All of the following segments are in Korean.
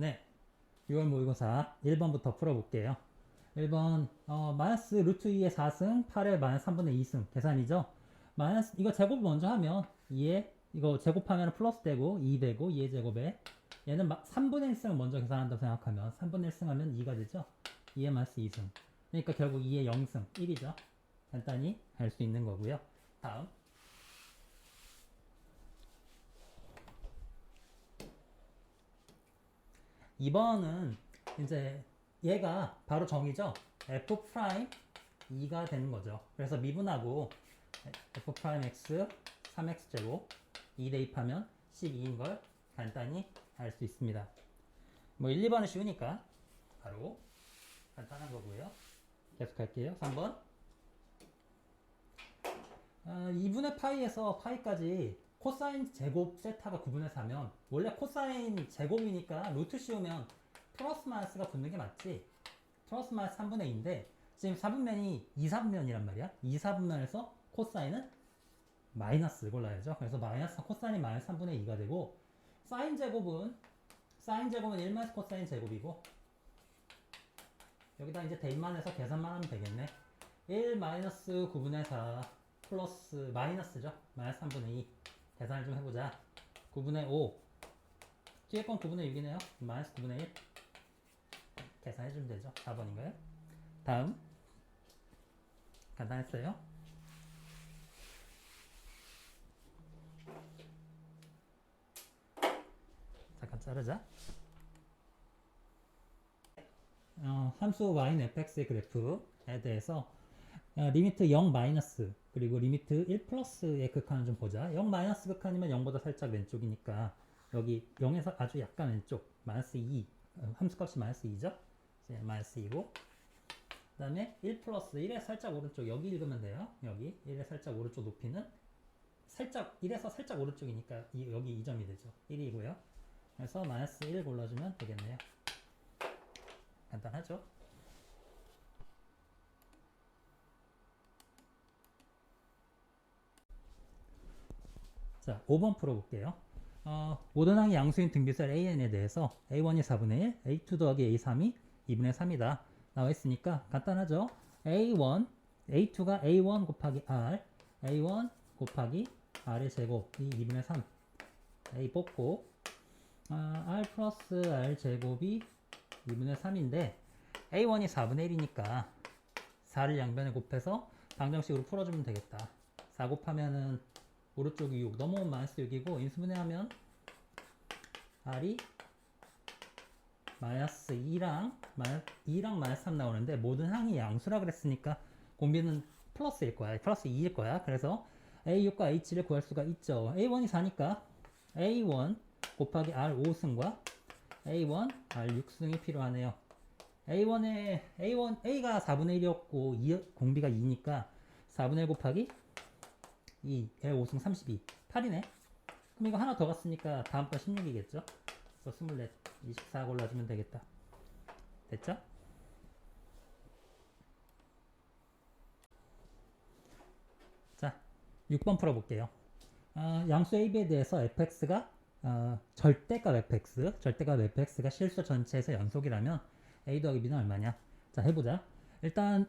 네, 6월 모의고사 1번부터 풀어볼게요. 1번, 마이너스 루트 2의 4승, 8의 마이너스 3분의 2승 계산이죠. 마이너스, 이거 제곱 먼저 하면 2에, 이거 제곱하면 플러스 되고 2 되고 2의 제곱에 얘는 3분의 1승을 먼저 계산한다고 생각하면 3분의 1승 하면 2가 되죠. 2의 마이너스 2승. 그러니까 결국 2의 0승 1이죠. 간단히 할 수 있는 거고요. 다음. 2번은 이제 얘가 바로 정이죠. f 프라임 2가 되는 거죠. 그래서 미분하고 f 프라임 x 3x 제곱 2 대입하면 12인 걸 간단히 알 수 있습니다. 뭐 1, 2번은 쉬우니까 바로 간단한 거고요. 계속 할게요. 3번. 2분의 파이에서 파이까지 코사인 제곱 세타가 9분의 4면 원래 코사인 제곱이니까 루트 씌우면 플러스 마이너스가 붙는 게 맞지. 플러스 마이너스 3분의 2인데 지금 4분면이 2, 4분면이란 말이야. 2, 4분면에서 코사인은 마이너스 골라야죠. 그래서 마이너스 코사인이 마이너스 3분의 2가 되고 사인 제곱은 1 마이너스 코사인 제곱이고 여기다 이제 대입만 해서 계산만 하면 되겠네. 1 마이너스 9분의 4 플러스 마이너스죠. 마이너스 3분의 2 계산을 좀 해보자. 9분의 5 뒤에 건 9분의 6이네요. 마이너스 9분의 1 계산해주면 되죠. 4번인가요? 다음 간단했어요. 잠깐 자르자. 함수 y는 fx의 그래프에 대해서 리미트 0 마이너스 그리고 리미트 1 플러스의 극한을 좀 보자. 0 마이너스 극한이면 0보다 살짝 왼쪽이니까 여기 0에서 아주 약간 왼쪽 마이너스 2 함수값이 마이너스 2죠. 마이너스 2고 그 다음에 1 플러스 1에 살짝 오른쪽 여기 읽으면 돼요. 여기 1에 살짝 오른쪽 높이는 살짝 1에서 살짝 오른쪽이니까 여기 2점이 되죠. 1이고요. 그래서 마이너스 1 골라주면 되겠네요. 간단하죠? 자, 5번 풀어볼게요. 모든 항의 양수인 등비설 AN에 대해서 A1이 4분의 1, A2 더하기 A3이 2분의 3이다. 나와 있으니까 간단하죠? A1, A2가 A1 곱하기 R, A1 곱하기 R의 제곱이 2분의 3. A 뽑고, R 플러스 R 제곱이 2분의 3인데, A1이 4분의 1이니까 4를 양변에 곱해서 방정식으로 풀어주면 되겠다. 4 곱하면은 오른쪽이 6 넘어오면 마이너스 6이고 인수분해하면 R이 마이너스 2랑 마이너스 3 나오는데 모든 항이 양수라 그랬으니까 공비는 플러스일 거야. 플러스 2일 거야. 그래서 A6과 H7을 구할 수가 있죠. A1이 4니까 A1 곱하기 R 5승과 A1 R 6승이 필요하네요. A가 4분의 1이었고 공비가 2니까 4분의 1 곱하기 2, 의 5승 32, 8이네. 그럼 이거 하나 더 갔으니까 다음 거 16이겠죠? 그래서 24, 24 골라주면 되겠다. 됐죠? 자, 6번 풀어볼게요. 양수 AB에 대해서 fx가 절대값 fx가 실수 전체에서 연속이라면 a 더하기 b는 얼마냐? 자, 해보자. 일단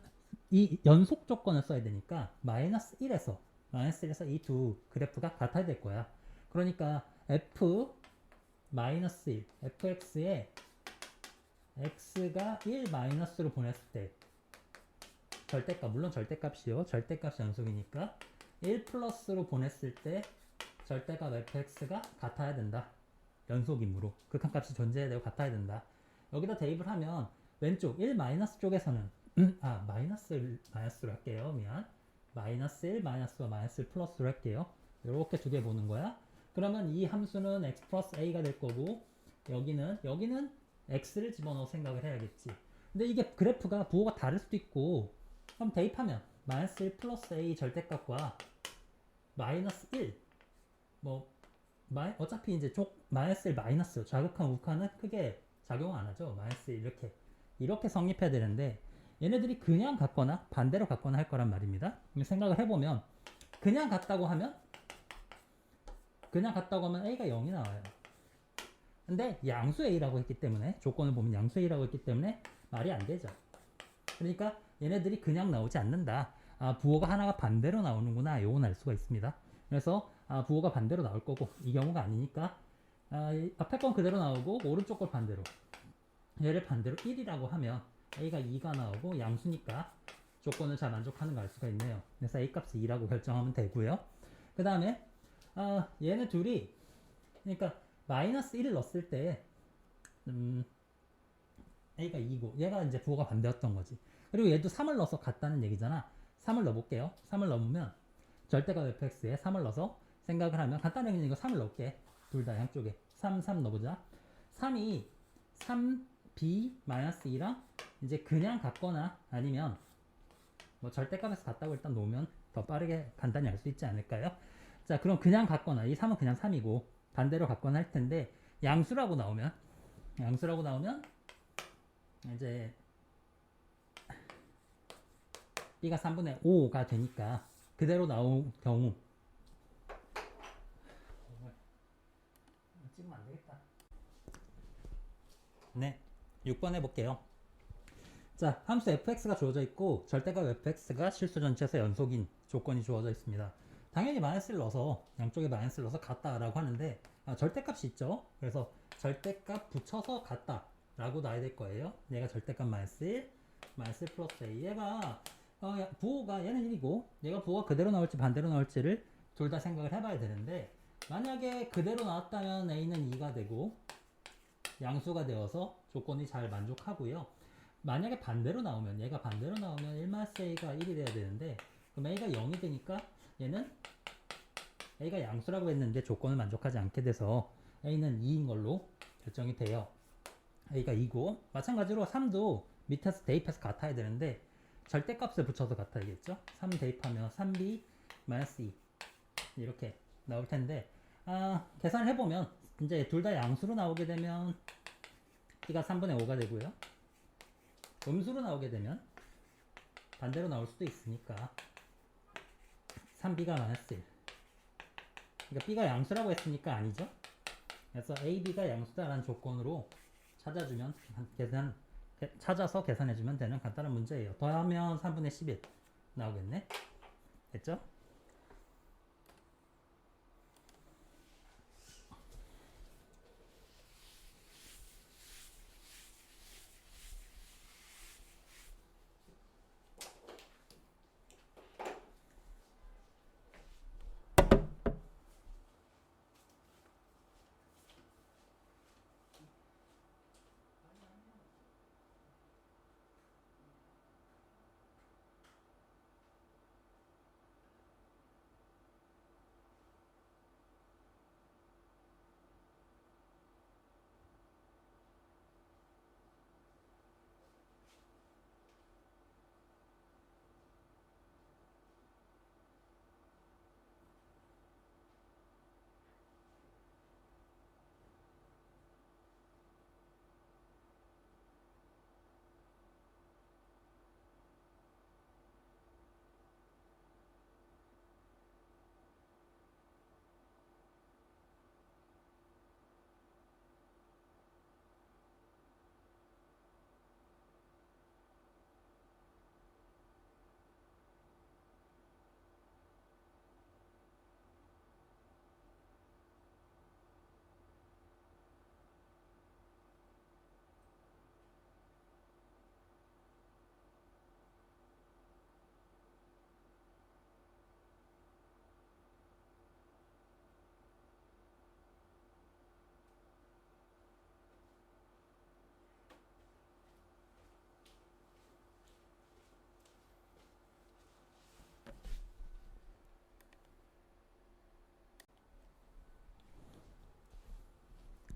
이 연속 조건을 써야 되니까 마이너스 1에서 이 두 그래프가 같아야 될 거야. 그러니까 f 마이너스 1 fx에 x가 1 마이너스로 보냈을 때 절대값, 물론 절대값이요. 절대값이 연속이니까 1 플러스로 보냈을 때 절대값 fx가 같아야 된다. 연속이므로 극한값이 존재해야 되고 같아야 된다. 여기다 대입을 하면 왼쪽 1 마이너스 쪽에서는 마이너스로 할게요. 미안. 마이너스 1 마이너스와 마이너스 1 플러스로 할게요. 이렇게 두 개 보는 거야. 그러면 이 함수는 x 플러스 a가 될 거고 여기는 x를 집어넣어 생각을 해야겠지. 근데 이게 그래프가 부호가 다를 수도 있고 그럼 대입하면 마이너스 1 플러스 a 절대값과 마이너스 1 어차피 이제 마이너스 1 마이너스 자극한 우극한은 크게 작용 안 하죠. 마이너스 1 이렇게 성립해야 되는데 얘네들이 그냥 같거나 반대로 같거나 할 거란 말입니다. 생각을 해보면 그냥 같다고 하면 A가 0이 나와요. 근데 양수 a라고 했기 때문에 조건을 보면 양수 a라고 했기 때문에 말이 안 되죠. 그러니까 얘네들이 그냥 나오지 않는다. 아, 부호가 하나가 반대로 나오는구나. 요건 알 수가 있습니다. 그래서 아, 부호가 반대로 나올 거고 이 경우가 아니니까 아, 앞에 건 그대로 나오고 오른쪽 걸 반대로 얘를 반대로 1이라고 하면 a가 2가 나오고 양수니까 조건을 잘 만족하는 걸 알 수가 있네요. 그래서 a 값을 2라고 결정하면 되고요. 그 다음에 얘네 둘이 그러니까 마이너스 1을 넣었을 때 a가 2고 얘가 이제 부호가 반대였던 거지. 그리고 얘도 3을 넣어서 같다는 얘기잖아. 3을 넣어볼게요. 3을 넣으면 절대값 fx에 3을 넣어서 생각을 하면 간단하게 이거 3을 넣을게. 둘 다 양쪽에 3 넣어보자. 3이 3b-2랑 이제 그냥 같거나 아니면 뭐 절대값에서 같다고 일단 놓으면 더 빠르게 간단히 알 수 있지 않을까요? 자, 그럼 그냥 같거나 이 3은 그냥 3이고 반대로 같거나 할 텐데 양수라고 나오면 이제 b가 3분의 5가 되니까 그대로 나온 경우 찍으면 안 되겠다. 네, 6번 해볼게요. 자, 함수 fx가 주어져 있고 절대값 fx가 실수 전체에서 연속인 조건이 주어져 있습니다. 당연히 마이너스를 넣어서 양쪽에 마이너스를 넣어서 같다라고 하는데 절대값이 있죠. 그래서 절대값 붙여서 같다 라고 놔야 될 거예요. 얘가 절대값 마이너스 1 마이너스 1 플러스 a. 얘가 부호가 얘는 1이고 얘가 부호가 그대로 나올지 반대로 나올지를 둘 다 생각을 해봐야 되는데 만약에 그대로 나왔다면 a는 2가 되고 양수가 되어서 조건이 잘 만족하고요. 만약에 반대로 나오면 얘가 반대로 나오면 1-a가 1이 돼야 되는데 그럼 a가 0이 되니까 얘는 a가 양수라고 했는데 조건을 만족하지 않게 돼서 a는 2인 걸로 결정이 돼요. a가 2고 마찬가지로 3도 밑에서 대입해서 같아야 되는데 절대값을 붙여서 같아야겠죠. 3 대입하면 3b-2 이렇게 나올 텐데 계산을 해보면 이제 둘 다 양수로 나오게 되면 b가 3분의 5가 되고요. 음수로 나오게 되면 반대로 나올 수도 있으니까 3b가 마이너스 1. 그러니까 b가 양수라고 했으니까 아니죠. 그래서 ab가 양수다라는 조건으로 찾아서 계산해주면 되는 간단한 문제예요. 더하면 3분의 11 나오겠네. 됐죠?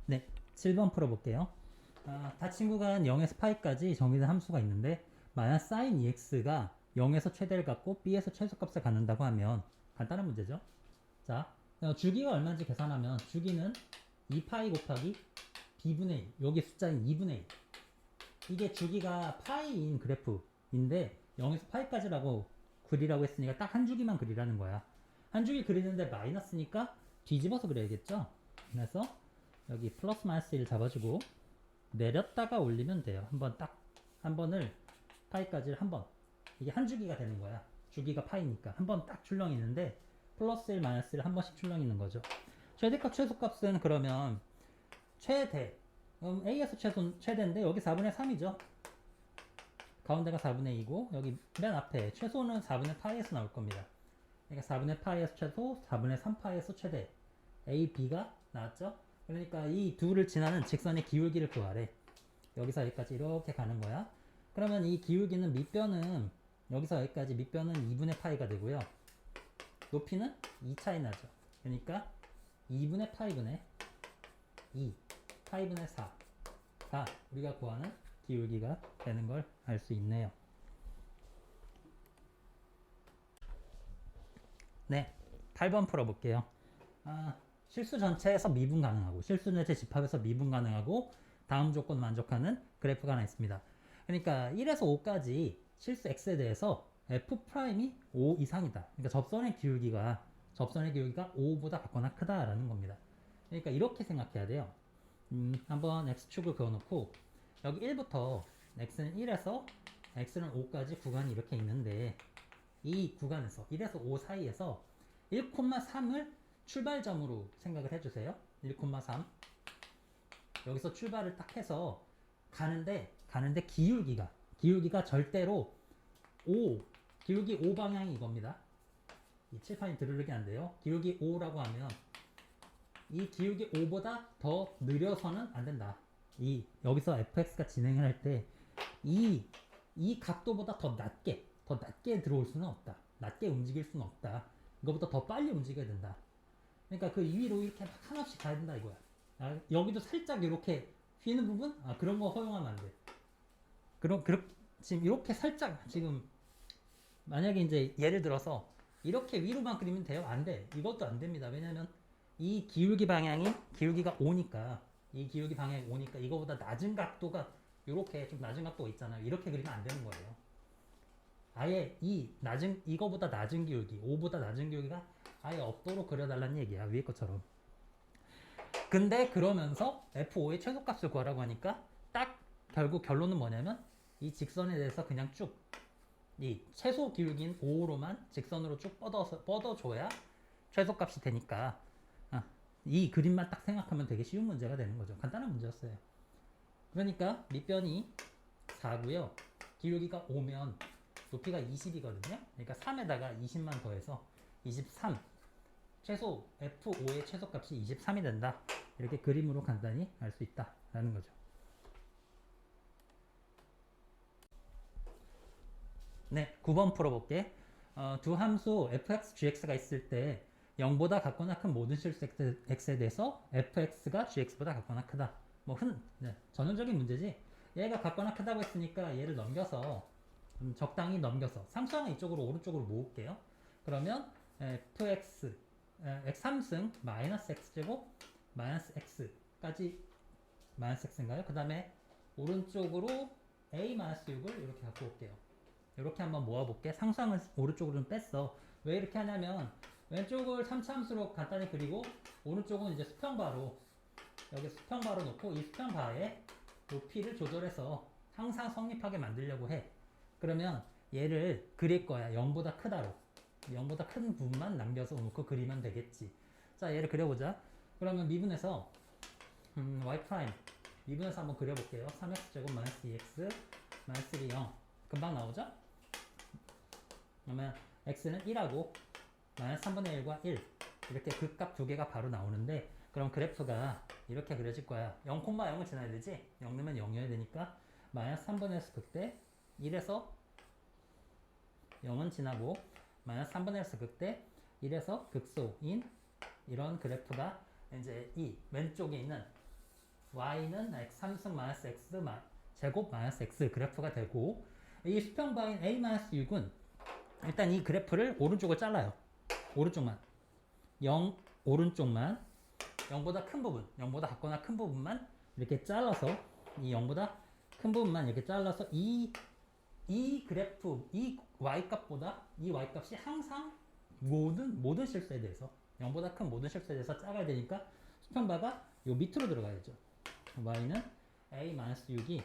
네, 7번 풀어볼게요. 닫힌 구간 0에서 파이까지 정의된 함수가 있는데 만약 sin ex가 0에서 최대를 갖고 b에서 최소값을 갖는다고 하면 간단한 문제죠. 자, 주기가 얼마인지 계산하면 주기는 2파이 곱하기 b분의 1 여기 숫자인 2분의 1 이게 주기가 파이인 그래프인데 0에서 파이까지라고 그리라고 했으니까 딱 한 주기만 그리라는 거야. 한 주기 그리는데 마이너스니까 뒤집어서 그려야겠죠. 그래서 여기 플러스 마이너스 1 잡아주고 내렸다가 올리면 돼요. 한번 딱 한 번을 파이까지를 한 번, 이게 한 주기가 되는 거야. 주기가 파이니까 한 번 딱 출렁이 있는데 플러스 1 마이너스 1 한 번씩 출렁이 있는 거죠. 최대값 최소값은 그러면 최대, A에서 최대인데 여기 4분의 3이죠. 가운데가 4분의 2고 여기 맨 앞에 최소는 4분의 파이에서 나올 겁니다. 그러니까 4분의 파이에서 최소, 4분의 3 파이에서 최대, A, B가 나왔죠. 그러니까 이 둘을 지나는 직선의 기울기를 구하래. 여기서 여기까지 이렇게 가는 거야. 그러면 이 기울기는 밑변은 여기서 여기까지 밑변은 2분의 파이가 되고요. 높이는 2 차이 나죠. 그러니까 2분의 파이분의 2 파이분의 4가 우리가 구하는 기울기가 되는 걸 알 수 있네요. 네, 8번 풀어볼게요. 실수 전체에서 미분 가능하고 실수 전체 집합에서 미분 가능하고 다음 조건 만족하는 그래프가 하나 있습니다. 그러니까 1에서 5까지 실수 x에 대해서 f'이 5 이상이다. 그러니까 접선의 기울기가 5보다 같거나 크다라는 겁니다. 그러니까 이렇게 생각해야 돼요. 한번 x축을 그어놓고 여기 1부터 x는 1에서 x는 5까지 구간이 이렇게 있는데 이 구간에서 1에서 5 사이에서 1,3을 출발점으로 생각을 해주세요. 1,3 여기서 출발을 딱 해서 가는데 기울기가 절대로 5 기울기 5 방향이 이겁니다. 이 칠판이 드르륵이 안 돼요. 기울기 5라고 하면 이 기울기 5보다 더 느려서는 안 된다. 여기서 fx가 진행을 할 때 이 각도보다 더 낮게 들어올 수는 없다. 낮게 움직일 수는 없다. 이거보다 더 빨리 움직여야 된다. 그러니까 그 위로 이렇게 막 한없이 가야 된다 이거야. 여기도 살짝 이렇게 휘는 부분? 그런 거 허용하면 안 돼. 지금 이렇게 살짝 지금 만약에 이제 예를 들어서 이렇게 위로만 그리면 돼요? 안 돼. 이것도 안 됩니다. 왜냐면 이 기울기가 5니까 이거보다 낮은 각도가 이렇게 좀 낮은 각도가 있잖아요. 이렇게 그리면 안 되는 거예요. 아예 이거보다 낮은 기울기, 5보다 낮은 기울기가 아예 없도록 그려달라는 얘기야. 위에 것처럼. 근데 그러면서 F5의 최소값을 구하라고 하니까 딱 결국 결론은 뭐냐면 이 직선에 대해서 그냥 쭉 이 최소 기울기인 5로만 직선으로 쭉 뻗어줘야 최소값이 되니까 이 그림만 딱 생각하면 되게 쉬운 문제가 되는 거죠. 간단한 문제였어요. 그러니까 밑변이 4고요. 기울기가 5면 높이가 20이거든요. 그러니까 3에다가 20만 더해서 23. 최소 F5의 최소값이 23이 된다. 이렇게 그림으로 간단히 알 수 있다라는 거죠. 네, 9번 풀어볼게. 두 함수 fx, gx가 있을 때 0보다 같거나 큰 모든 실수 x에 대해서 fx가 gx보다 같거나 크다. 전형적인 문제지. 얘가 같거나 크다고 했으니까 얘를 넘겨서 적당히 넘겨서 상수항은 이쪽으로 오른쪽으로 모을게요. 그러면 fx x 3승 마이너스 x제곱 마이너스 x까지 마이너스 x인가요? 그 다음에 오른쪽으로 a 마이너스 6을 이렇게 갖고 올게요. 이렇게 한번 모아볼게. 상수항은 오른쪽으로 좀 뺐어. 왜 이렇게 하냐면 왼쪽을 3차 함수로 간단히 그리고 오른쪽은 이제 수평바로 여기 수평바로 놓고 이 수평바에 높이를 조절해서 항상 성립하게 만들려고 해. 그러면 얘를 그릴 거야. 0보다 크다로. 0보다 큰 부분만 남겨서 놓고 그리면 되겠지. 자, 얘를 그려보자. 그러면 미분해서 y 프라임 미분해서 한번 그려볼게요. 3x제곱 마이너스 2x 마이너스 1이 0 금방 나오죠? 그러면 x는 1하고 마이너스 3분의 1과 1 이렇게 극값 두 개가 바로 나오는데 그럼 그래프가 이렇게 그려질 거야. 0,0을 지나야 되지? 0 넣으면 0이어야 되니까 마이너스 3분의 1에서 극대 1에서 0은 지나고 마이너스 3분의 1에서 극대 1에서 극소인 이런 그래프가 이제 이 왼쪽에 있는 y는 x 3승 마이너스 x 제곱 마이너스 x 그래프가 되고 이 수평바인 a-6은 일단 이 그래프를 오른쪽을 잘라요. 오른쪽만 0 오른쪽만 0보다 큰 부분 0보다 같거나 큰 부분만 이렇게 잘라서 이 0보다 큰 부분만 이렇게 잘라서 이 그래프 이 y값보다 이 y값이 항상 모든 실수에 대해서 0보다 큰 모든 실수에 대해서 작아야 되니까 수평바가 요 밑으로 들어가야죠. y는 a-6이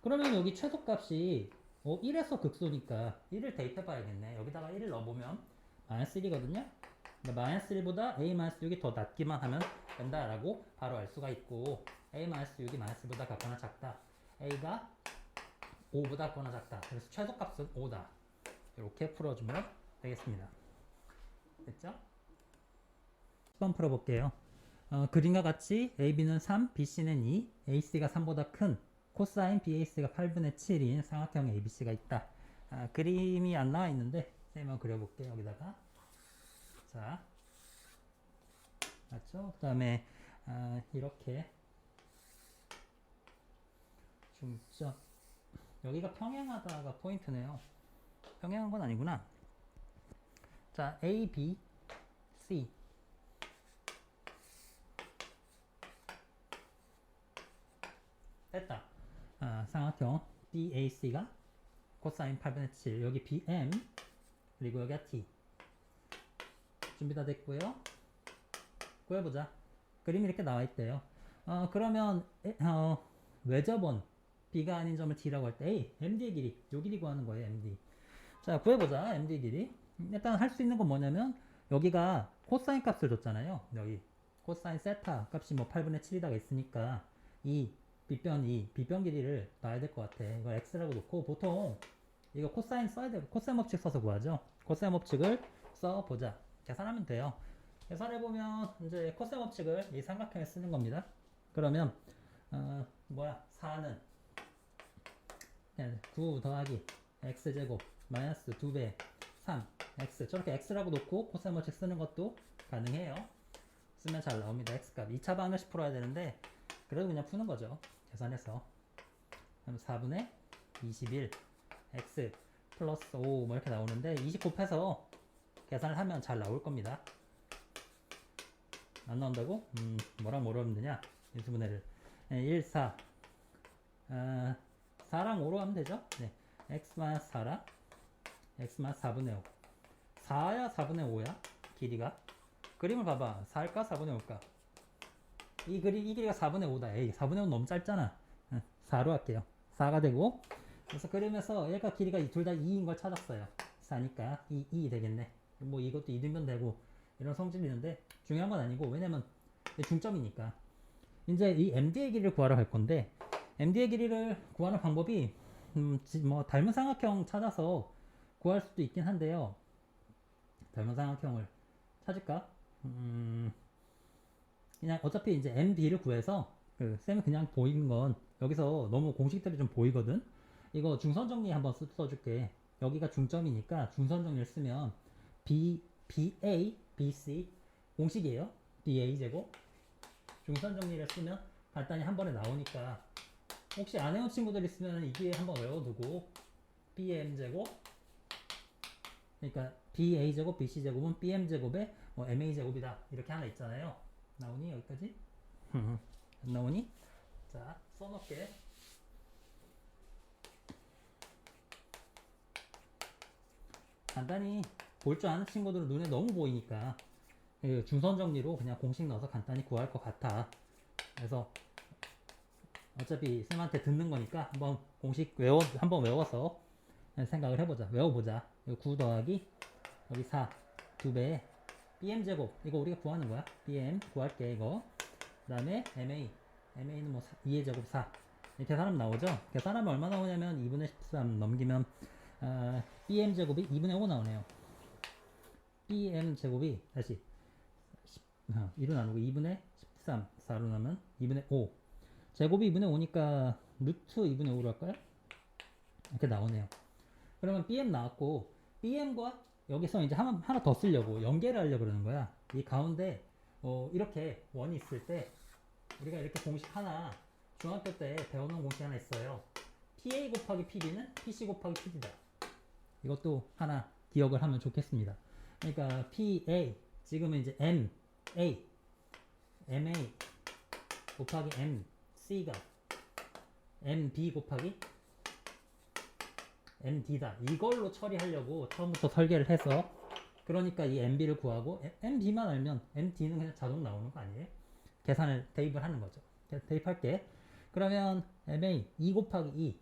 그러면 여기 최소값이 1에서 극소니까 1을 대입해 봐야겠네. 여기다가 1을 넣어보면 -1이거든요. 마이너스 1보다 a-6이 더 낮기만 하면 된다라고 바로 알 수가 있고 a-6이 -1보다 같거나 작다. a가 5보다 같거나 작다. 그래서 최소값은 5다. 이렇게 풀어주면 되겠습니다. 됐죠? 10번 풀어볼게요. 그림과 같이 AB는 3, BC는 2, AC가 3보다 큰 코사인 BAC가 8분의 7인 삼각형 ABC가 있다. 그림이 안 나와 있는데 쌤은 그려볼게요. 여기다가 자, 맞죠? 그 다음에 이렇게 중점 여기가 평행하다가 포인트네요. 평행한 건 아니구나. 자, A, B, C 됐다. 삼각형 BAC가 코사인 8분의 7 여기 BM 그리고 여기가 T 준비 다 됐고요. 구해보자. 그림이 이렇게 나와 있대요. 그러면 외접원 B가 아닌 점을 T라고 할 때 A, MD의 길이 요 길이 구하는 거예요. MD. 자, 구해보자. MD의 길이. 일단 할 수 있는 건 뭐냐면 여기가 코사인 값을 줬잖아요. 여기 코사인 세타 값이 뭐 8분의 7이다가 있으니까 이 B변 길이를 놔야 될 것 같아. 이거 X라고 놓고 보통 이거 코사인 써야 돼. 코사인 법칙 써서 구하죠. 코사인 법칙을 써보자. 계산하면 돼요. 계산해보면 이제 코사인 법칙을 이 삼각형에 쓰는 겁니다. 그러면 4는 9 더하기 x제곱 마이너스 2배 3 x 저렇게 x라고 놓고 코사인 법칙 쓰는 것도 가능해요. 쓰면 잘 나옵니다. x값 2차 방정식 풀어야 되는데 그래도 그냥 푸는 거죠. 계산해서 그럼 4분의 21 x 플러스 5 뭐 이렇게 나오는데 20 곱해서 계산을 하면 잘 나올 겁니다. 안 나온다고? 뭐랑 뭐로 하면 되냐? 인수분해를 1, 4 4랑 5로 하면 되죠? 네. x-4랑 x-4분의 5 4야 4분의 5야? 길이가 그림을 봐봐. 4일까 4분의 5일까? 이 길이가 4분의 5다. 에이 4분의 5 너무 짧잖아. 4로 할게요. 4가 되고 그래서 그림에서 얘가 길이가 둘 다 2인 걸 찾았어요. 4니까 2 되겠네. 뭐 이것도 2등변 되고 이런 성질이 있는데 중요한 건 아니고 왜냐면 중점이니까 이제 이 MD의 길이를 구하러 갈 건데 MD의 길이를 구하는 방법이 뭐 닮은 삼각형 찾아서 구할 수도 있긴 한데요. 닮은 삼각형을 찾을까? 그냥 어차피 이제 MD를 구해서 쌤이 그냥 보이는 건 여기서 너무 공식들이 좀 보이거든. 이거 중선 정리 한번 써줄게. 여기가 중점이니까 중선 정리를 쓰면 BA, BC 공식이에요. BA 제곱 중선 정리를 쓰면 간단히 한 번에 나오니까 혹시 안 해온 친구들 있으면 이 기회에 한번 외워두고 BM 제곱 그러니까 BA 제곱 BC 제곱은 BM 제곱에 뭐 MA 제곱이다 이렇게 하나 있잖아요. 나오니 여기까지? 안 나오니? 자 써놓을게. 간단히 볼 줄 아는 친구들은 눈에 너무 보이니까 중선 정리로 그냥 공식 넣어서 간단히 구할 것 같아. 그래서 어차피 쌤한테 듣는 거니까 한번 공식 한번 외워서 생각을 해보자. 외워보자. 9 더하기 여기 4 2배 BM 제곱 이거 우리가 구하는 거야. BM 구할게 이거. 그 다음에 MA는 뭐 2의 제곱 4 이렇게 계산하면 나오죠. 계산하면 얼마 나오냐면 2분의 13 넘기면 BM 제곱이 2분의 5 나오네요. BM 제곱이 다시 1로 나누고 2분의 13 4로 나누면 2분의 5 제곱이 2분의 5니까 루트 2분의 5로 할까요? 이렇게 나오네요. 그러면 BM 나왔고 BM과 여기서 이제 하나 더 쓰려고 연계를 하려고 그러는 거야. 이 가운데 이렇게 원이 있을 때 우리가 이렇게 공식 하나 중학교 때 배워놓은 공식 하나 있어요. PA 곱하기 PB는 PC 곱하기 PD다. 이것도 하나 기억을 하면 좋겠습니다. 그러니까 PA 지금은 이제 MA 곱하기 MC가 MB 곱하기 MD다. 이걸로 처리하려고 처음부터 설계를 해서 그러니까 이 MB를 구하고 MB만 알면 MD는 그냥 자동 나오는 거 아니에요? 계산을 대입을 하는 거죠. 대입할게. 그러면 MA 2 곱하기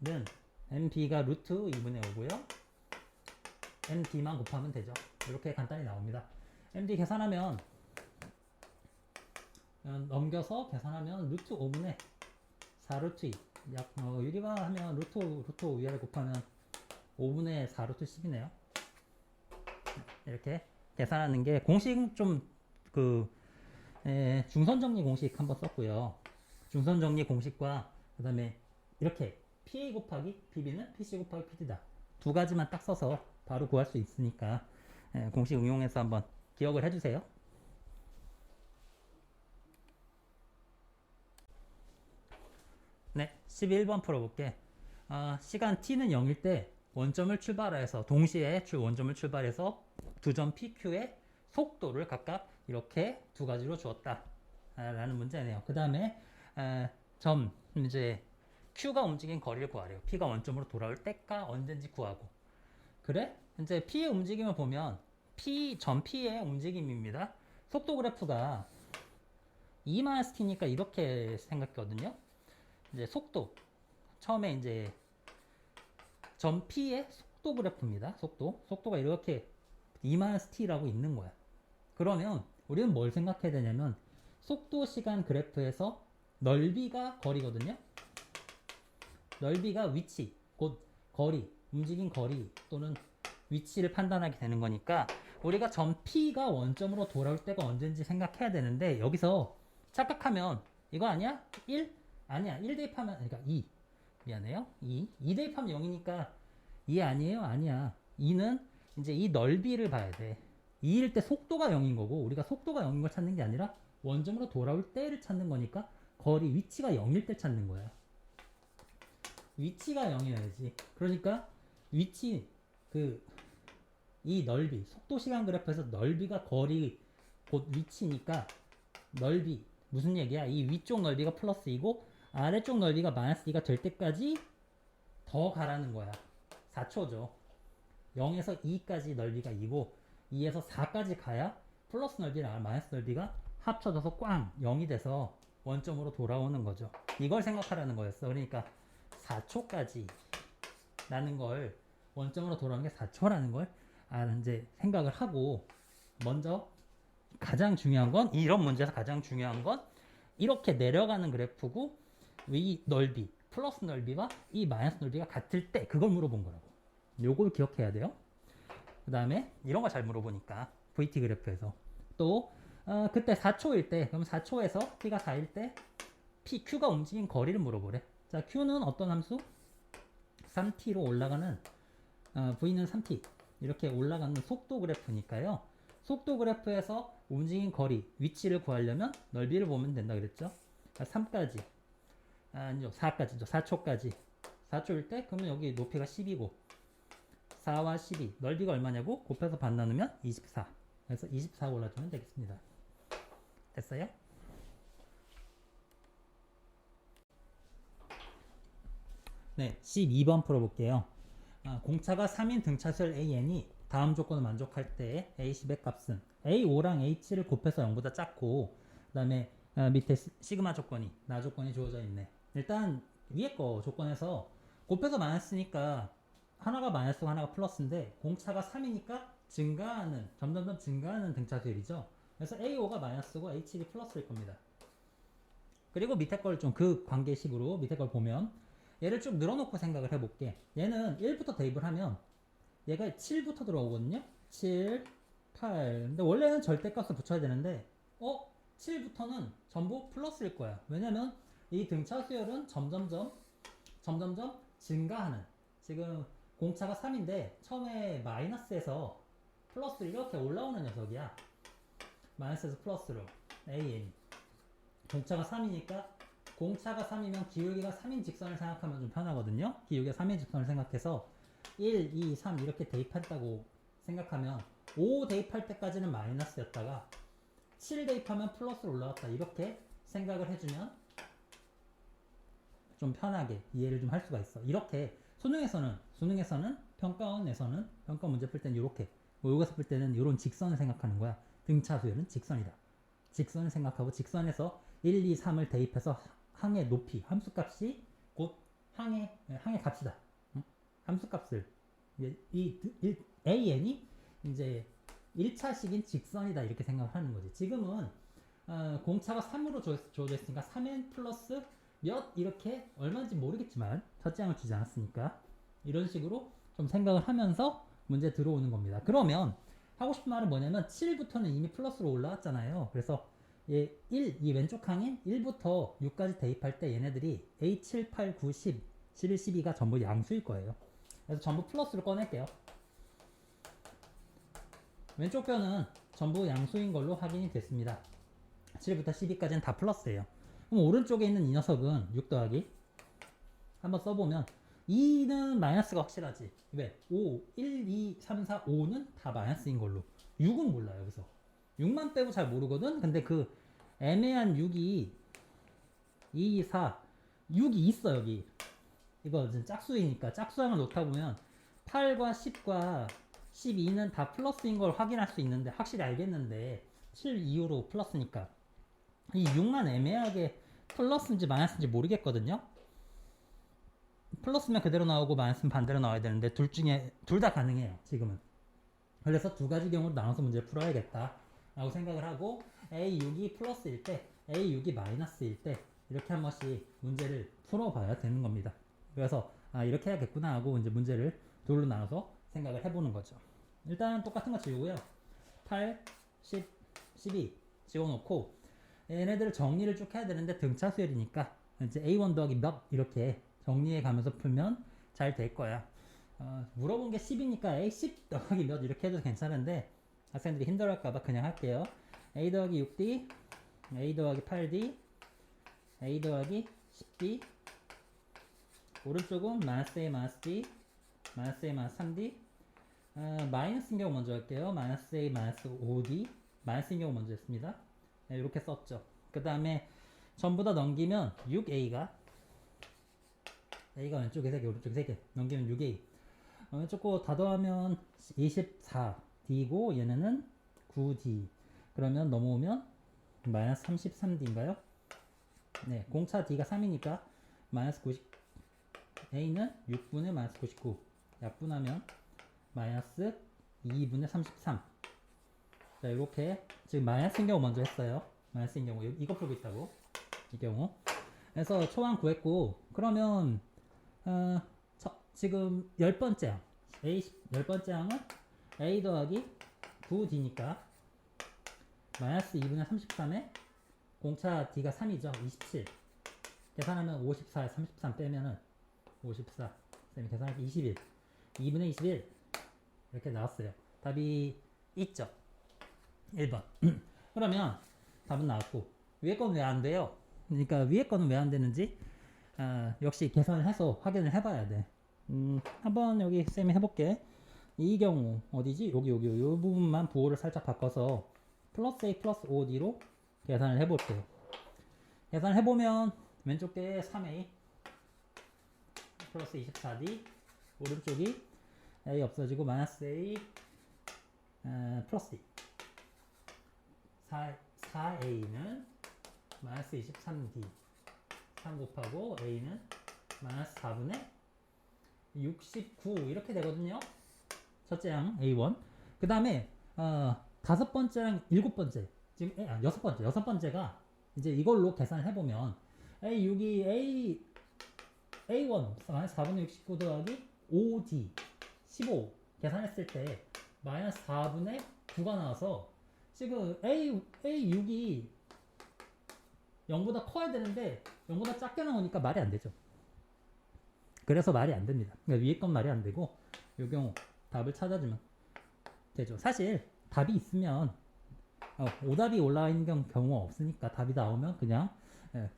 2는 MB가 루트 2분의 5고요. MD만 곱하면 되죠. 이렇게 간단히 나옵니다. MD 계산하면 넘겨서 계산하면 루트 5분의 4 루트 2 유리화 하면 루트 5 위아래 곱하면 5분의 4 루트 10이네요. 이렇게 계산하는 게 공식 좀 중선정리 공식 한번 썼고요. 중선정리 공식과 그 다음에 이렇게 PA 곱하기 PB는 PC 곱하기 PD다. 두 가지만 딱 써서 바로 구할 수 있으니까 공식 응용해서 한번 기억을 해주세요. 네, 11번 풀어볼게. 시간 t는 0일 때 원점을 출발해서 동시에 원점을 출발해서 두 점 PQ의 속도를 각각 이렇게 두 가지로 주었다 라는 문제네요. 그 다음에 점 이제 Q가 움직인 거리를 구하래요. P가 원점으로 돌아올 때가 언젠지 구하고. 그래? 이제 P의 움직임을 보면 점 P의 움직임입니다. 속도 그래프가 E-T니까 이렇게 생각했거든요. 이제 속도 처음에 이제 점 P의 속도 그래프입니다. 속도가 이렇게 E-T라고 있는 거야. 그러면 우리는 뭘 생각해야 되냐면 속도 시간 그래프에서 넓이가 거리거든요. 넓이가 위치, 곧 거리, 움직인 거리 또는 위치를 판단하게 되는 거니까 우리가 점 P가 원점으로 돌아올 때가 언젠지 생각해야 되는데 여기서 착각하면 이거 아니야? 1? 아니야. 1 대입하면 그러니까 2. 미안해요. 2 대입하면 0이니까 2 아니에요? 아니야. 2는 이제 이 넓이를 봐야 돼. 2일 때 속도가 0인 거고 우리가 속도가 0인 걸 찾는 게 아니라 원점으로 돌아올 때를 찾는 거니까 거리 위치가 0일 때 찾는 거야. 위치가 0이어야지. 그러니까 위치 이 넓이 속도 시간 그래프에서 넓이가 거리 곧 위치니까 넓이 무슨 얘기야? 이 위쪽 넓이가 플러스 2고 아래쪽 넓이가 마이너스 2가 될 때까지 더 가라는 거야. 4초죠. 0에서 2까지 넓이가 2고 2에서 4까지 가야 플러스 넓이랑 마이너스 넓이가 합쳐져서 꽝 0이 돼서 원점으로 돌아오는 거죠. 이걸 생각하라는 거였어. 그러니까 4초까지 라는 걸 원점으로 돌아오는 게 4초라는 걸 이제 생각을 하고 먼저 가장 중요한 건 이런 문제에서 가장 중요한 건 이렇게 내려가는 그래프고 이 넓이 플러스 넓이와 이 마이너스 넓이가 같을 때 그걸 물어본 거라고. 요걸 기억해야 돼요. 그 다음에 이런 거 잘 물어보니까 VT 그래프에서 또 그때 4초일 때 그럼 4초에서 T가 4일 때 Q가 움직인 거리를 물어보래. 자, Q는 어떤 함수? 3T로 올라가는 V는 3T 이렇게 올라가는 속도 그래프니까요. 속도 그래프에서 움직인 거리, 위치를 구하려면 넓이를 보면 된다 그랬죠. 3까지, 아니죠, 4까지죠. 4초까지. 4초일 때 그러면 여기 높이가 10이고 4와 12, 넓이가 얼마냐고 곱해서 반 나누면 24. 그래서 24 골라주면 되겠습니다. 됐어요? 네, 12번 풀어볼게요. 공차가 3인 등차수열 AN이 다음 조건을 만족할 때 A10의 값은 A5랑 H7를 곱해서 0보다 작고 그 다음에 밑에 시그마 조건이 나 조건이 주어져 있네. 일단 위에 거 조건에서 곱해서 마이너스니까 하나가 마이너스고 하나가 플러스인데 공차가 3이니까 증가하는 점점점 증가하는 등차수열이죠. 그래서 A5가 마이너스고 H7이 플러스일 겁니다. 그리고 밑에 걸 좀 그 관계식으로 밑에 걸 보면 얘를 쭉 늘어놓고 생각을 해볼게. 얘는 1부터 대입을 하면 얘가 7부터 들어오거든요. 7, 8. 근데 원래는 절대값을 붙여야 되는데 7부터는 전부 플러스일 거야. 왜냐면 이 등차 수열은 점점점 증가하는. 지금 공차가 3인데 처음에 마이너스에서 플러스로 이렇게 올라오는 녀석이야. 마이너스에서 플러스로 AN. 공차가 3이니까 공차가 3이면 기울기가 3인 직선을 생각하면 좀 편하거든요. 기울기가 3인 직선을 생각해서 1, 2, 3 이렇게 대입했다고 생각하면 5 대입할 때까지는 마이너스였다가 7 대입하면 플러스로 올라갔다. 이렇게 생각을 해주면 좀 편하게 이해를 좀 할 수가 있어. 이렇게 수능에서는 평가원에서는 평가 문제 풀 때는 이렇게 모의고사 풀 때는 이런 직선을 생각하는 거야. 등차 수열은 직선이다. 직선을 생각하고 직선에서 1, 2, 3을 대입해서 항의 높이, 함수값이 곧 항의 값이다. 응? 함수값을 AN이 이제 1차식인 직선이다 이렇게 생각하는 거지. 지금은 공차가 3으로 주어져 있으니까 3n 플러스 몇 이렇게 얼마인지 모르겠지만 첫째 항을 주지 않았으니까 이런 식으로 좀 생각을 하면서 문제 들어오는 겁니다. 그러면 하고 싶은 말은 뭐냐면 7부터는 이미 플러스로 올라왔잖아요. 그래서 이 왼쪽 항인 1부터 6까지 대입할 때 얘네들이 A, 7, 8, 9, 10, 11, 12가 전부 양수일 거예요. 그래서 전부 플러스로 꺼낼게요. 왼쪽 뼈는 전부 양수인 걸로 확인이 됐습니다. 7부터 12까지는 다 플러스예요. 그럼 오른쪽에 있는 이 녀석은 6 더하기 한번 써보면 2는 마이너스가 확실하지. 왜? 5, 1, 2, 3, 4, 5는 다 마이너스인 걸로. 6은 몰라요. 여기서 6만 빼고 잘 모르거든. 근데 그 애매한 6이 2, 4, 6이 있어 여기. 이거 지금 짝수이니까 짝수항을 놓다 보면 8과 10과 12는 다 플러스인 걸 확인할 수 있는데 확실히 알겠는데 7 이후로 플러스니까 이 6만 애매하게 플러스인지 마이너스인지 모르겠거든요. 플러스면 그대로 나오고 마이너스면 반대로 나와야 되는데 둘 중에 둘 다 가능해요 지금은. 그래서 두 가지 경우로 나눠서 문제를 풀어야겠다 라고 생각을 하고 A6이 플러스일 때 A6이 마이너스일 때 이렇게 한 번씩 문제를 풀어봐야 되는 겁니다. 그래서 이렇게 해야겠구나 하고 이제 문제를 둘로 나눠서 생각을 해보는 거죠. 일단 똑같은 거 지우고요. 8, 10, 12 지워놓고 얘네들을 정리를 쭉 해야 되는데 등차 수열이니까 이제 A1 더하기 몇 이렇게 정리해 가면서 풀면 잘 될 거야. 물어본 게 10이니까 A 10 더하기 몇 이렇게 해도 괜찮은데 학생들이 힘들어할까봐 그냥 할게요. A 더하기 6D, A 더하기 8D, A 더하기 10D, 오른쪽은 마이너스 A 마이너스 D, 마이너스 A 마이너스 3D, 마이너스인 경우 먼저 할게요. 마이너스 A 마이너스 5D, 마이너스인 경우 먼저 했습니다. 네, 이렇게 썼죠. 그 다음에 전부 다 넘기면 6A가 A가 왼쪽에 3개 오른쪽에 3개 넘기면 6A 왼쪽 거 다 더하면 24D고 얘네는 9D 그러면 넘어오면 마이너스 33D인가요? 네, 공차 D가 3이니까 마이너스 90 A는 6분의 마이너스 99 약분하면 마이너스 2분의 33. 자, 이렇게 지금 마이너스인 경우 먼저 했어요. 마이너스인 경우 이거 풀고 있다고 이 경우. 그래서 초항 구했고 그러면 지금 10번째 항 A 10번째 항은 A 더하기 9D니까 마이너스 2분의 33에 공차 D가 3이죠. 27 계산하면 54에 33 빼면은 54 쌤이 계산하기 21 2분의 21 이렇게 나왔어요. 답이 있죠. 1번 그러면 답은 나왔고 위에 거는 왜 안 돼요? 그러니까 위에 거는 왜 안 되는지 역시 계산을 해서 확인을 해봐야 돼. 한번 여기 쌤이 해볼게. 이 경우 어디지? 여기 이 부분만 부호를 살짝 바꿔서 플러스 A 플러스 5D로 계산을 해볼게요. 계산을 해보면 왼쪽 게 3A 플러스 24D 오른쪽이 A 없어지고 마이너스 A 플러스 D 4A는 마이너스 23D 3 곱하고 A는 마이너스 4분의 69 이렇게 되거든요. 첫째 항 A1 그 다음에 5번째랑 7번째 지금 6번째가 이제 이걸로 계산을 해보면 A6이 A1 마이너스 4분의 69 더하기 5D 15 계산했을 때 마이너스 4분의 9가 나와서 지금 A6이 0보다 커야 되는데 0보다 작게 나오니까 말이 안 되죠. 그래서 말이 안 됩니다. 그러니까 위에 건 말이 안 되고 이 경우 답을 찾아주면 되죠. 사실 답이 있으면 오답이 올라와 있는 경우가 없으니까 답이 나오면 그냥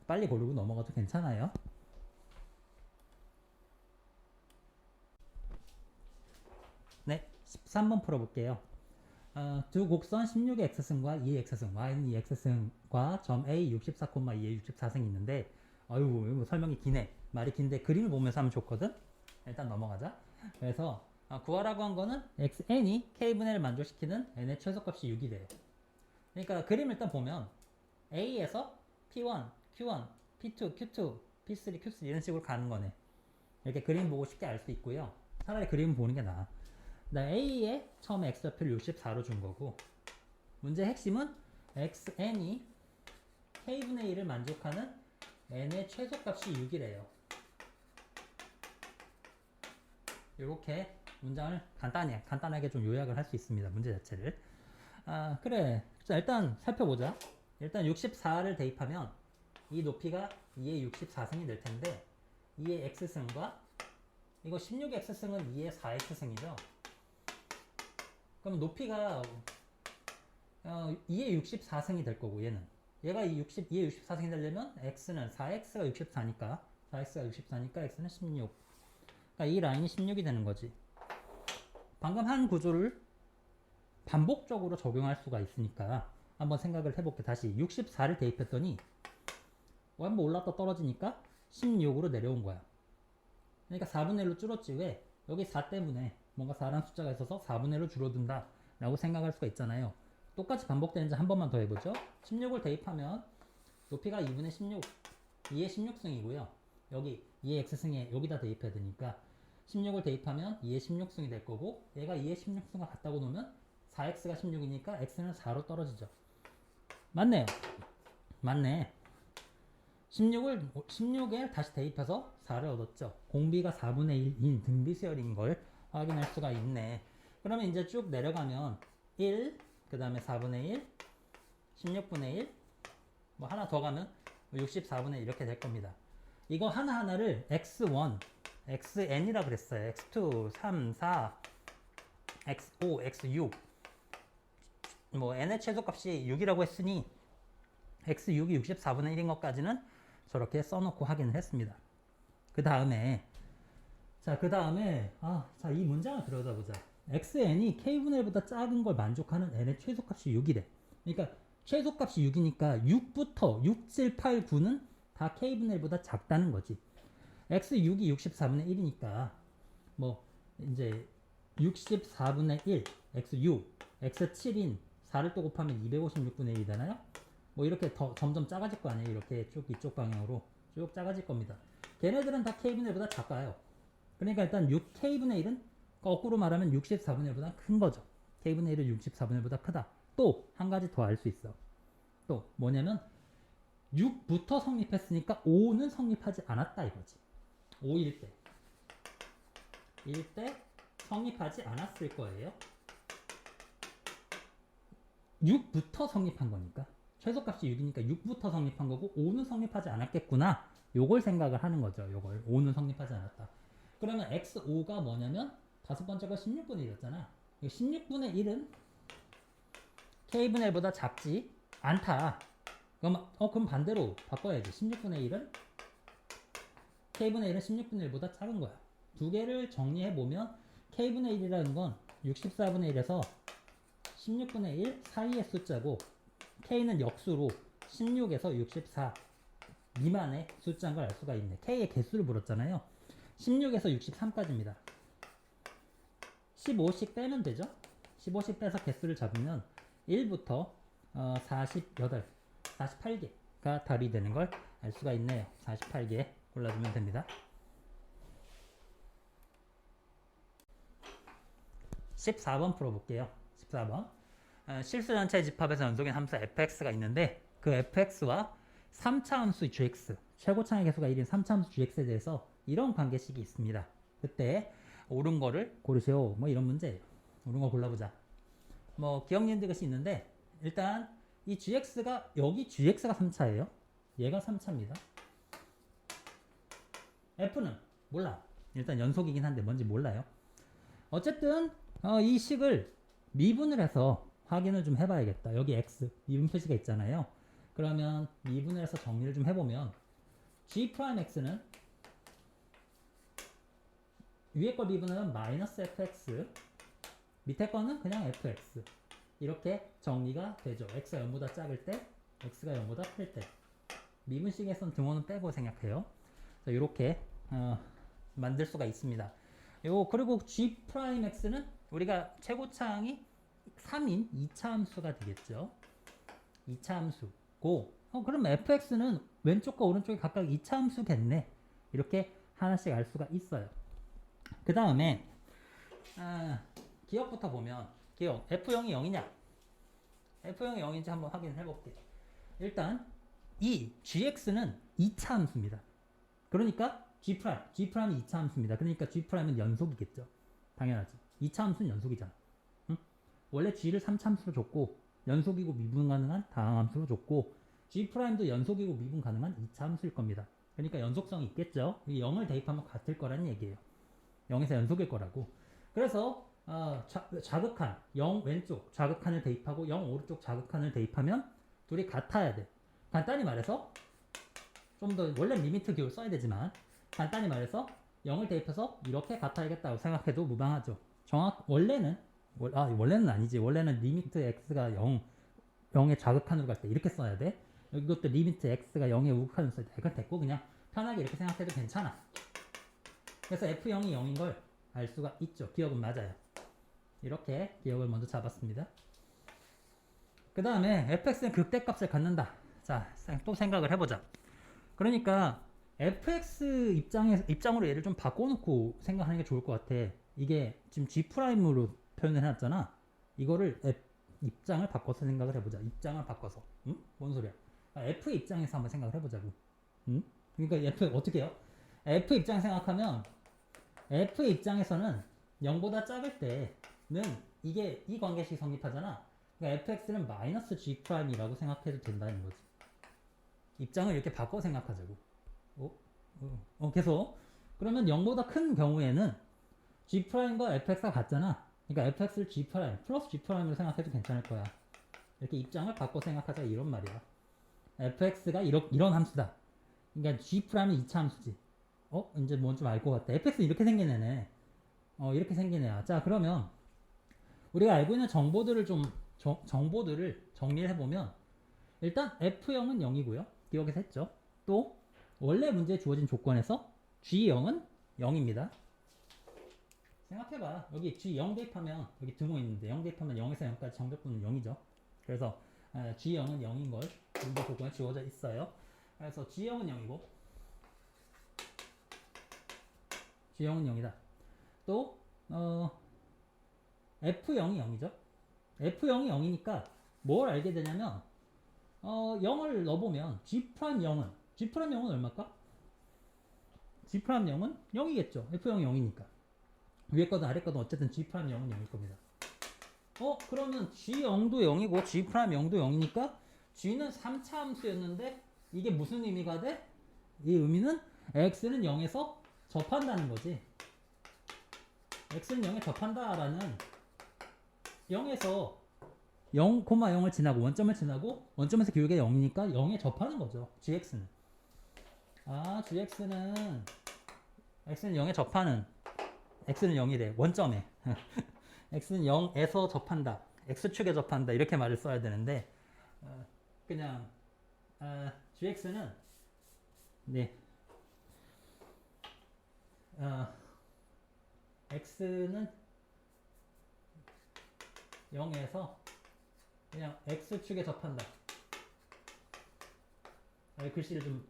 빨리 고르고 넘어가도 괜찮아요. 네, 13번 풀어볼게요. 두 곡선 16의 x승과 2의 x승, y는 2x승과 점 A 64, 2의 64승이 있는데 이거 설명이 기네. 말이 긴데 그림을 보면서 하면 좋거든. 일단 넘어가자. 그래서 구하라고 한 거는 n이 k분의 1을 만족시키는 n의 최소값이 6이 돼요. 그러니까 그림을 일단 보면 A에서 P1, Q1, P2, Q2, P3, Q3 이런 식으로 가는 거네. 이렇게 그림 보고 쉽게 알 수 있고요. 차라리 그림 보는 게 나아. A에 처음에 X좌표를 64로 준 거고, 문제 핵심은 Xn이 K분의 1을 만족하는 n의 최소값이 6이래요. 이렇게 문장을 간단하게 좀 요약을 할 수 있습니다. 문제 자체를. 그래. 자, 일단 살펴보자. 일단 64를 대입하면 이 높이가 2의 64승이 될 텐데 2의 x승과 이거 16의 x승은 2의 4x승이죠. 그럼 높이가 2의 64승이 될 거고 얘가 2의 64승이 되려면 x는 4x가 64니까 x는 16. 그러니까 이 라인이 16이 되는 거지. 방금 한 구조를 반복적으로 적용할 수가 있으니까 한번 생각을 해볼게. 다시 64를 대입했더니 한번 올랐다 떨어지니까 16으로 내려온 거야. 그러니까 4분의 1로 줄었지. 왜? 여기 4 때문에 뭔가 4라는 숫자가 있어서 4분의 1로 줄어든다 라고 생각할 수가 있잖아요. 똑같이 반복되는지 한 번만 더 해보죠. 16을 대입하면 높이가 2분의 16, 2의 16승이고요. 여기 2의 x승에 여기다 대입해야 되니까 16을 대입하면 2의 16승이 될 거고, 얘가 2의 16승과 같다고 놓으면 4x가 16이니까 x는 4로 떨어지죠. 맞네요. 맞네. 16에 다시 대입해서 4를 얻었죠. 공비가 4분의 1인 등비수열인 걸 확인할 수가 있네. 그러면 이제 쭉 내려가면 1, 그 다음에 4분의 1, 16분의 1, 뭐 하나 더 가면 64분의 1 이렇게 될 겁니다. 이거 하나하나를 x1, xn이라 그랬어요. x2, 3, 4, x5, x6 뭐 n의 최소값이 6이라고 했으니 x6이 64분의 1인 것까지는 저렇게 써놓고 확인을 했습니다. 그 다음에 자, 이 문장을 들여다보자. xn이 k분의 1보다 작은 걸 만족하는 n의 최소값이 6이래. 그러니까 최소값이 6이니까 6부터 6, 7, 8, 9는 다 k분의 1보다 작다는 거지. x6이 64분의 1이니까 뭐 이제 64분의 1, x6, x7인 4를 또 곱하면 256분의 1이잖아요. 뭐 이렇게 더 점점 작아질 거 아니에요. 이렇게 쭉 이쪽 방향으로 쭉 작아질 겁니다. 걔네들은 다 k분의 1보다 작아요. 그러니까 일단 6k분의 1은 거꾸로 말하면 64분의 1보다 큰 거죠. k분의 1은 64분의 1보다 크다. 또 한 가지 더 알 수 있어. 또 뭐냐면 6부터 성립했으니까 5는 성립하지 않았다 이거지. 5일 때 성립하지 않았을 거예요. 6부터 성립한 거니까. 최소값이 6이니까 6부터 성립한 거고 5는 성립하지 않았겠구나. 요걸 생각을 하는 거죠. 요걸 5는 성립하지 않았다. 그러면 x5가 뭐냐면 다섯 번째가 16분의 1이었잖아. 16분의 1은 k분의 1보다 작지 않다. 그럼 반대로 바꿔야지. 16분의 1은 k분의 1은 16분의 1보다 작은 거야. 두 개를 정리해보면 k분의 1이라는 건 64분의 1에서 16분의 1 사이의 숫자고 k는 역수로 16에서 64 미만의 숫자인 걸 알 수가 있네. k의 개수를 물었잖아요. 16에서 63까지입니다. 15씩 빼면 되죠. 15씩 빼서 개수를 잡으면 1부터 48개가 답이 되는 걸 알 수가 있네요. 48개 골라주면 됩니다. 14번 풀어볼게요. 14번. 실수 전체 집합에서 연속인 함수 fx가 있는데 그 fx와 3차 함수 gx, 최고차의 개수가 1인 3차 함수 gx에 대해서 이런 관계식이 있습니다. 그때 옳은 거를 고르세요. 뭐 이런 문제예요. 옳은 거 골라보자. 뭐 기억니은 것이 있는데 일단 이 gx가 여기 gx가 3차예요. 얘가 3차입니다. f는 몰라. 일단 연속이긴 한데 뭔지 몰라요. 어쨌든 이 식을 미분을 해서 확인을 좀 해봐야겠다. 여기 x 미분 표시가 있잖아요. 그러면 미분을 해서 정리를 좀 해보면 g'x는 위에 걸 미분하면 마이너스 fx, 밑에 거는 그냥 fx 이렇게 정리가 되죠. x가 0보다 작을 때, x가 0보다 클 때. 미분식에서는 등호는 빼고 생각해요. 이렇게 만들 수가 있습니다. 그리고 g'x는 우리가 최고차항이 3인 2차 함수가 되겠죠. 2차 함수고 그럼 fx는 왼쪽과 오른쪽이 각각 이차함수겠네. 이렇게 하나씩 알 수가 있어요. 그 다음에 기억부터 보면 기억 f0이 0이냐 f0이 0인지 한번 확인해 볼게요. 일단 이 gx는 2차 함수입니다. 그러니까 G'이 2차 함수입니다. 그러니까 G'은 연속이겠죠. 당연하지. 2차 함수는 연속이잖아. 응? 원래 G를 3차 함수로 줬고 연속이고 미분 가능한 다항 함수로 줬고 G'도 연속이고 미분 가능한 2차 함수일 겁니다. 그러니까 연속성이 있겠죠. 0을 대입하면 같을 거라는 얘기예요. 0에서 연속일 거라고. 그래서 자극한 0 왼쪽 자극한을 대입하고 0 오른쪽 자극한을 대입하면 둘이 같아야 돼. 간단히 말해서 좀 더 원래 리미트 기호를 써야 되지만 간단히 말해서 0을 대입해서 이렇게 같아야겠다고 생각해도 무방하죠. 원래는 아니지. 원래는 리미트 x가 0의 자극한으로 갈 때 이렇게 써야 돼. 이것도 리미트 x가 0의 우극한으로 써야 돼. 이건 됐고 그냥 편하게 이렇게 생각해도 괜찮아. 그래서 f0이 0인 걸 알 수가 있죠. 기억은 맞아요. 이렇게 기억을 먼저 잡았습니다. 그 다음에 fx는 극대값을 갖는다. 자, 또 생각을 해보자. 그러니까 fx 입장으로 얘를 좀 바꿔놓고 생각하는 게 좋을 것 같아. 이게 지금 G'으로 표현을 해놨잖아. 이거를 입장을 바꿔서 생각을 해보자. 입장을 바꿔서. 응? 뭔 소리야? F의 입장에서 한번 생각을 해보자고. 응? 그러니까 F 어떻게 해요? F 입장 생각하면 F의 입장에서는 0보다 작을 때는 이게 이 관계식이 성립하잖아. 그러니까 fx는 마이너스 G'이라고 생각해도 된다는 거지. 입장을 이렇게 바꿔 생각하자고. 계속. 그러면 0보다 큰 경우에는 G'과 fx가 같잖아. 그러니까 fx를 G' 플러스 G'으로 생각해도 괜찮을 거야. 이렇게 입장을 바꿔 생각하자 이런 말이야. fx가 이런 함수다. 그러니까 G'은 2차 함수지. 이제 뭔 좀 알 것 같다. fx는 이렇게 생긴 애네. 이렇게 생긴 애야. 자, 그러면 우리가 알고 있는 정보들을 정보들을 정리를 해보면 일단 f0은 0이고요. 기억에서 했죠. 또 원래 문제에 주어진 조건에서 g0은 0입니다. 생각해봐. 여기 g0 대입하면 여기 등호 있는데 0 대입하면 0에서 0까지 정적분은 0이죠. 그래서 g0은 0인 걸 문제 조건에 주어져 있어요. 그래서 g0은 0이고 g0은 0이다. 또 f0이 0이죠. f0이 0이니까 뭘 알게 되냐면 0을 넣어보면 G'0은 얼마일까? G'0은 0이겠죠. F0이 0이니까. 위에 거든 아래 거든 어쨌든 G'0은 0일 겁니다. 그러면 G0도 0이고 G'0도 0이니까 G는 3차 함수였는데 이게 무슨 의미가 돼? 이 의미는 X는 0에서 접한다는 거지. X는 0에 접한다라는 0에서 0,0을 지나고 원점을 지나고 원점에서 기울기가 0이니까 0에 접하는 거죠. GX는. GX는 X는 0에 접하는 X는 0이래. 원점에. X는 0에서 접한다. X축에 접한다. 이렇게 말을 써야 되는데 그냥 GX는 네. X는 0에서 그냥 X축에 접한다. 글씨를 좀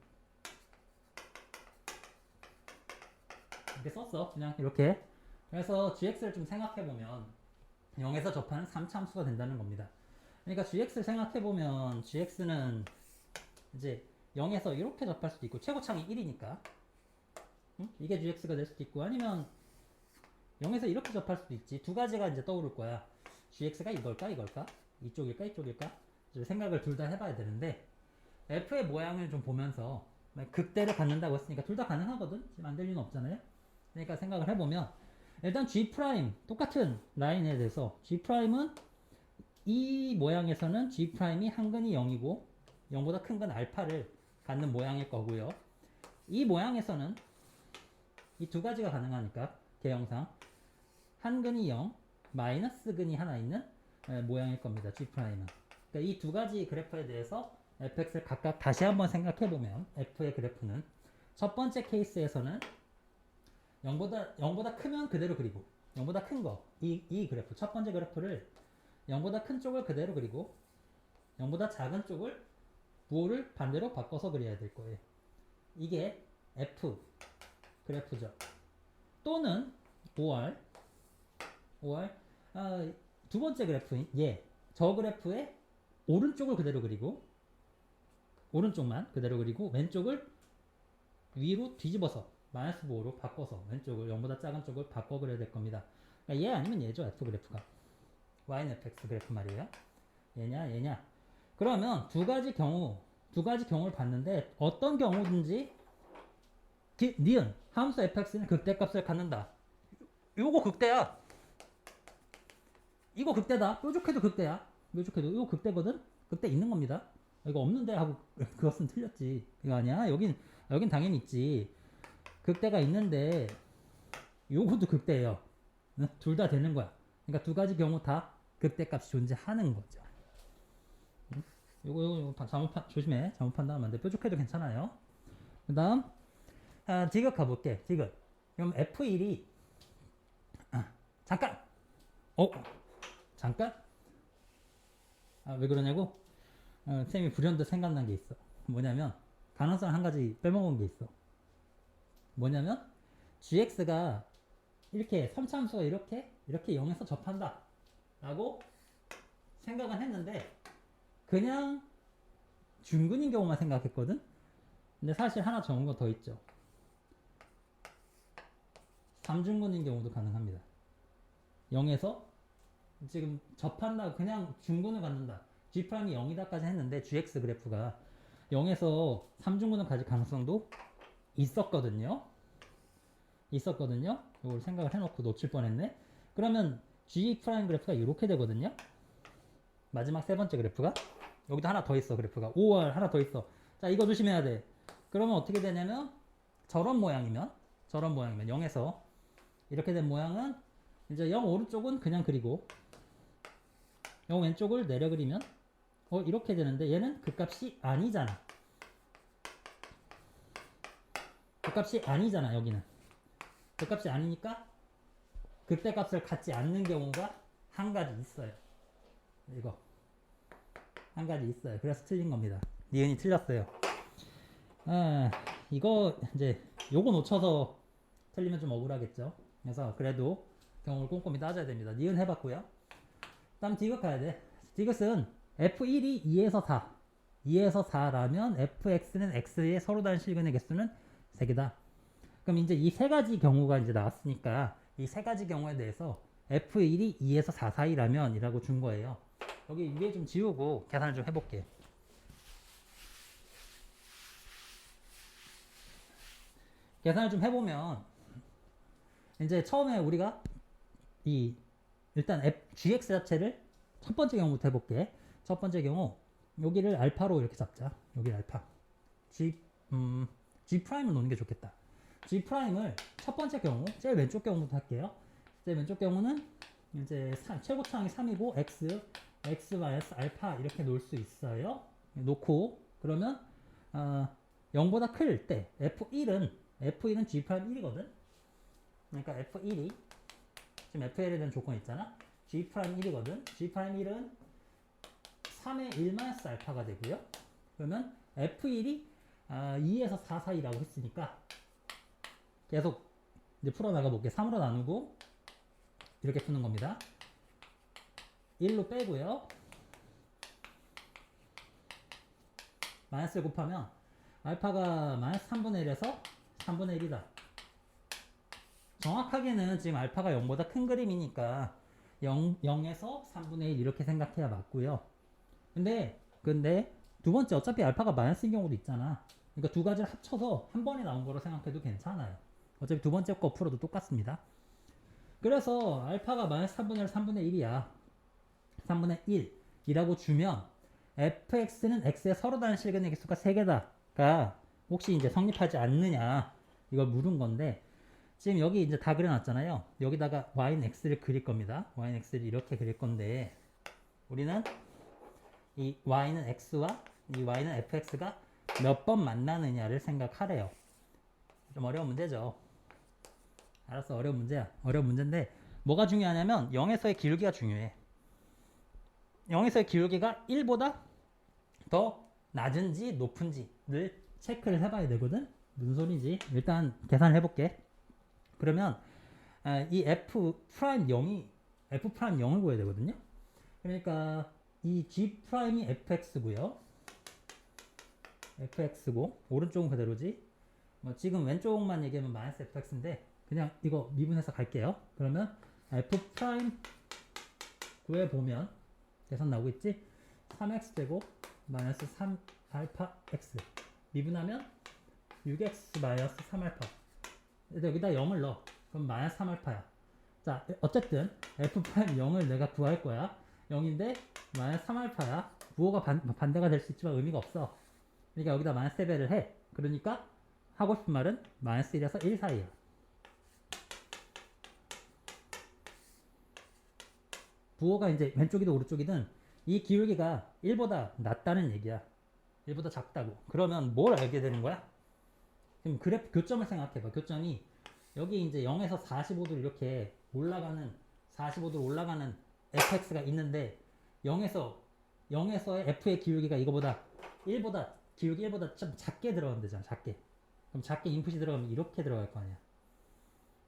이렇게 썼어. 그냥 이렇게. 그래서 GX를 좀 생각해보면 0에서 접하는 3차 함수가 된다는 겁니다. 그러니까 GX를 생각해보면 GX는 이제 0에서 이렇게 접할 수도 있고 최고창이 1이니까 이게 GX가 될 수도 있고 아니면 0에서 이렇게 접할 수도 있지. 두 가지가 이제 떠오를 거야. GX가 이걸까? 이쪽일까? 이쪽일까? 생각을 둘 다 해봐야 되는데 F의 모양을 좀 보면서 극대를 갖는다고 했으니까 둘 다 가능하거든? 지금 안 될 리는 없잖아요? 그러니까 생각을 해보면 일단 G' 똑같은 라인에 대해서 G'은 이 모양에서는 G'이 한근이 0이고 0보다 큰 건 알파를 갖는 모양일 거고요. 이 모양에서는 이 두 가지가 가능하니까 개형상 한근이 0, 마이너스 근이 하나 있는 모양일 겁니다. G'은. 그러니까 이 두 가지 그래프에 대해서 fx를 각각 다시 한번 생각해보면 f의 그래프는 첫 번째 케이스에서는 0보다 크면 그대로 그리고 0보다 큰 거, 이 그래프, 첫 번째 그래프를 0보다 큰 쪽을 그대로 그리고 0보다 작은 쪽을 부호를 반대로 바꿔서 그려야 될 거예요. 이게 F 그래프죠. 또는 5R 두 번째 그래프인 저 그래프의 오른쪽을 그대로 그리고 오른쪽만 그대로 그리고 왼쪽을 위로 뒤집어서 마이너스 부호로 바꿔서 왼쪽을 0보다 작은 쪽을 바꿔 그려야 될 겁니다. 그러니까 얘 아니면 얘죠. F 그래프가 Y는 fx 그래프 말이에요. 얘냐 그러면 두 가지 경우를 봤는데 어떤 경우든지 니은 함수 fx는 극대값을 갖는다. 요거 극대야. 이거 극대다. 뾰족해도 극대야. 뾰족해도 이거 극대거든. 극대 있는 겁니다. 이거 없는데 하고 그것은 틀렸지. 이거 아니야. 여긴 당연히 있지. 극대가 있는데 요것도 극대예요. 둘 다 되는 거야. 그러니까 두 가지 경우 다 극대값이 존재하는 거죠. 요거 조심해. 잘못 판단하면 안 돼. 뾰족해도 괜찮아요. 그 다음 디귿 가볼게. 디귿. 그럼 F1이 잠깐 왜 그러냐고? 쌤이 불현듯 생각난 게 있어. 뭐냐면 가능성 한 가지 빼먹은 게 있어. 뭐냐면 gx가 이렇게 선참수가 이렇게 0에서 접한다 라고 생각은 했는데 그냥 중근인 경우만 생각했거든. 근데 사실 하나 적은 거 더 있죠. 3중근인 경우도 가능합니다. 0에서 지금 접한다 그냥 중근을 갖는다. G'이 0이다까지 했는데 GX 그래프가 0에서 3중근을 가질 가능성도 있었거든요. 이걸 생각을 해놓고 놓칠 뻔했네. 그러면 G' 그래프가 이렇게 되거든요. 마지막 세 번째 그래프가 여기도 하나 더 있어. 그래프가 5R 하나 더 있어. 자, 이거 조심해야 돼. 그러면 어떻게 되냐면 저런 모양이면 0에서 이렇게 된 모양은 이제 0 오른쪽은 그냥 그리고 0 왼쪽을 내려 그리면 이렇게 되는데 얘는 극값이 아니잖아. 여기는 극값이 아니니까 극대값을 갖지 않는 경우가 한 가지 있어요. 이거 한 가지 있어요. 그래서 틀린 겁니다. 니은이 틀렸어요. 이거 이제 요거 놓쳐서 틀리면 좀 억울하겠죠. 그래서 그래도 경우를 꼼꼼히 따져야 됩니다. 니은 해봤고요. 다음 디귿 가야 돼. 디귿은 F1이 2에서 4라면 fx는 x의 서로 다른 실근의 개수는 3개다. 그럼 이제 이 세 가지 경우가 이제 나왔으니까 이 세 가지 경우에 대해서 F1이 2에서 4 사이라면 이라고 준 거예요. 여기 위에 좀 지우고 계산을 좀 해볼게. 계산을 좀 해보면 이제 처음에 우리가 일단 gx 자체를 첫 번째 경우부터 해볼게. 첫 번째 경우 여기를 알파로 이렇게 잡자. 여기 알파 G'을 놓는 게 좋겠다. G'을 첫 번째 경우 제일 왼쪽 경우부터 할게요. 제일 왼쪽 경우는 이제 최고차항이 3이고 x 마이너스 알파 이렇게 놓을 수 있어요. 놓고 그러면 0보다 클 때 F1은 G'1이거든. 그러니까 F1이 지금 FL에 대한 조건이 있잖아. G'1이거든. G'1은 3의 1 마이너스 알파가 되고요. 그러면 F1이 2에서 4 사이라고 했으니까 계속 이제 풀어나가 볼게. 3으로 나누고 이렇게 푸는 겁니다. 1로 빼고요. 마이너스 곱하면 알파가 마이너스 3분의 1에서 3분의 1이다. 정확하게는 지금 알파가 0보다 큰 그림이니까 0에서 3분의 1 이렇게 생각해야 맞고요. 근데 두 번째 어차피 알파가 마이너스인 경우도 있잖아. 그러니까 두 가지를 합쳐서 한 번에 나온 거로 생각해도 괜찮아요. 어차피 두 번째 거 풀어도 똑같습니다. 그래서 알파가 마이너스 3분의 1, 3분의 1이야. 3분의 1이라고 주면 fx는 x의 서로 다른 실근의 개수가 3개다가 혹시 이제 성립하지 않느냐 이걸 물은 건데 지금 여기 이제 다 그려놨잖아요. 여기다가 y는 x를 그릴 겁니다. y는 x를 이렇게 그릴 건데 우리는 이 y는 x와 이 y는 fx가 몇 번 만나느냐를 생각하래요. 좀 어려운 문제죠. 알았어, 어려운 문제야. 어려운 문제인데 뭐가 중요하냐면 0에서의 기울기가 중요해. 0에서의 기울기가 1보다 더 낮은지 높은지를 체크를 해봐야 되거든. 무슨 소리지? 일단 계산을 해볼게. 그러면 이 f 프라임 0이 f 프라임 0을 구해야 되거든요. 그러니까 이 g 프라임이 fx고요. fx고 오른쪽은 그대로지. 뭐 지금 왼쪽만 얘기하면 마이너스 fx인데 그냥 이거 미분해서 갈게요. 그러면 f 프라임 구해보면 계산 나오고 있지? 3x 제곱 마이너스 3 알파 x 미분하면 6x 마이너스 3알파. 여기다 0을 넣어. 그럼 마이너스 3알파야. 자, 어쨌든 f 프라임 0을 내가 구할 거야. 0인데 마이너스 3알파야. 부호가 반대가 될 수 있지만 의미가 없어. 그러니까 여기다 마이너스 3배를 해. 그러니까 하고 싶은 말은 마이너스 1에서 1 사이야. 부호가 이제 왼쪽이든 오른쪽이든 이 기울기가 1보다 낮다는 얘기야. 1보다 작다고. 그러면 뭘 알게 되는 거야? 지금 그래프 교점을 생각해봐. 교점이 여기 이제 0에서 45도 이렇게 올라가는 45도 올라가는 fx가 있는데 0에서의 f의 기울기가 이거보다 1보다 기울기 1보다 좀 작게 들어가면 되잖아. 작게. 그럼 작게 인풋이 들어가면 이렇게 들어갈 거 아니야.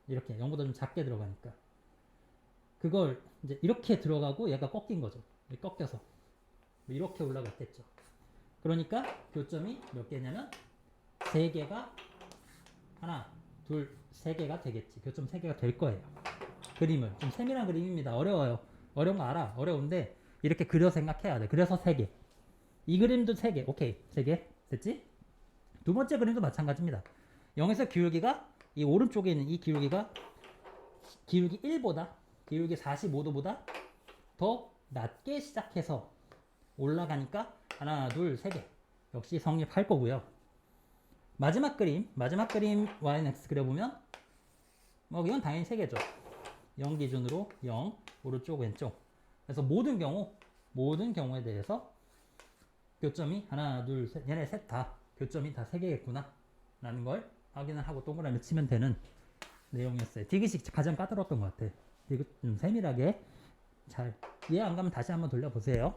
이렇게 0보다 좀 작게 들어가니까 그걸 이제 이렇게 들어가고 얘가 꺾인 거죠. 꺾여서 이렇게 올라갔겠죠. 그러니까 교점이 몇 개냐면 3개가 하나, 둘, 3개가 되겠지. 교점 3개가 될 거예요. 그림을 좀 세밀한 그림입니다. 어려워요. 어려운 거 알아. 어려운데 이렇게 그려 생각해야 돼. 그래서 3개. 이 그림도 3개. 오케이. 3개. 됐지? 두 번째 그림도 마찬가지입니다. 0에서 기울기가 이 오른쪽에 있는 이 기울기가 기울기 1보다 기울기 45도보다 더 낮게 시작해서 올라가니까 하나, 둘, 3개. 역시 성립할 거고요. 마지막 그림 y, x 그려보면 뭐 이건 당연히 3개죠. 0 기준으로 0, 오른쪽, 왼쪽. 그래서 모든 경우에 대해서 교점이 하나, 둘, 셋, 얘네 셋 다 교점이 다 3개겠구나 라는 걸 확인을 하고 동그라미 치면 되는 내용이었어요. 디귿이 가장 까다로웠던 것 같아. 디귿 좀 세밀하게 잘 이해 안 가면 다시 한번 돌려보세요.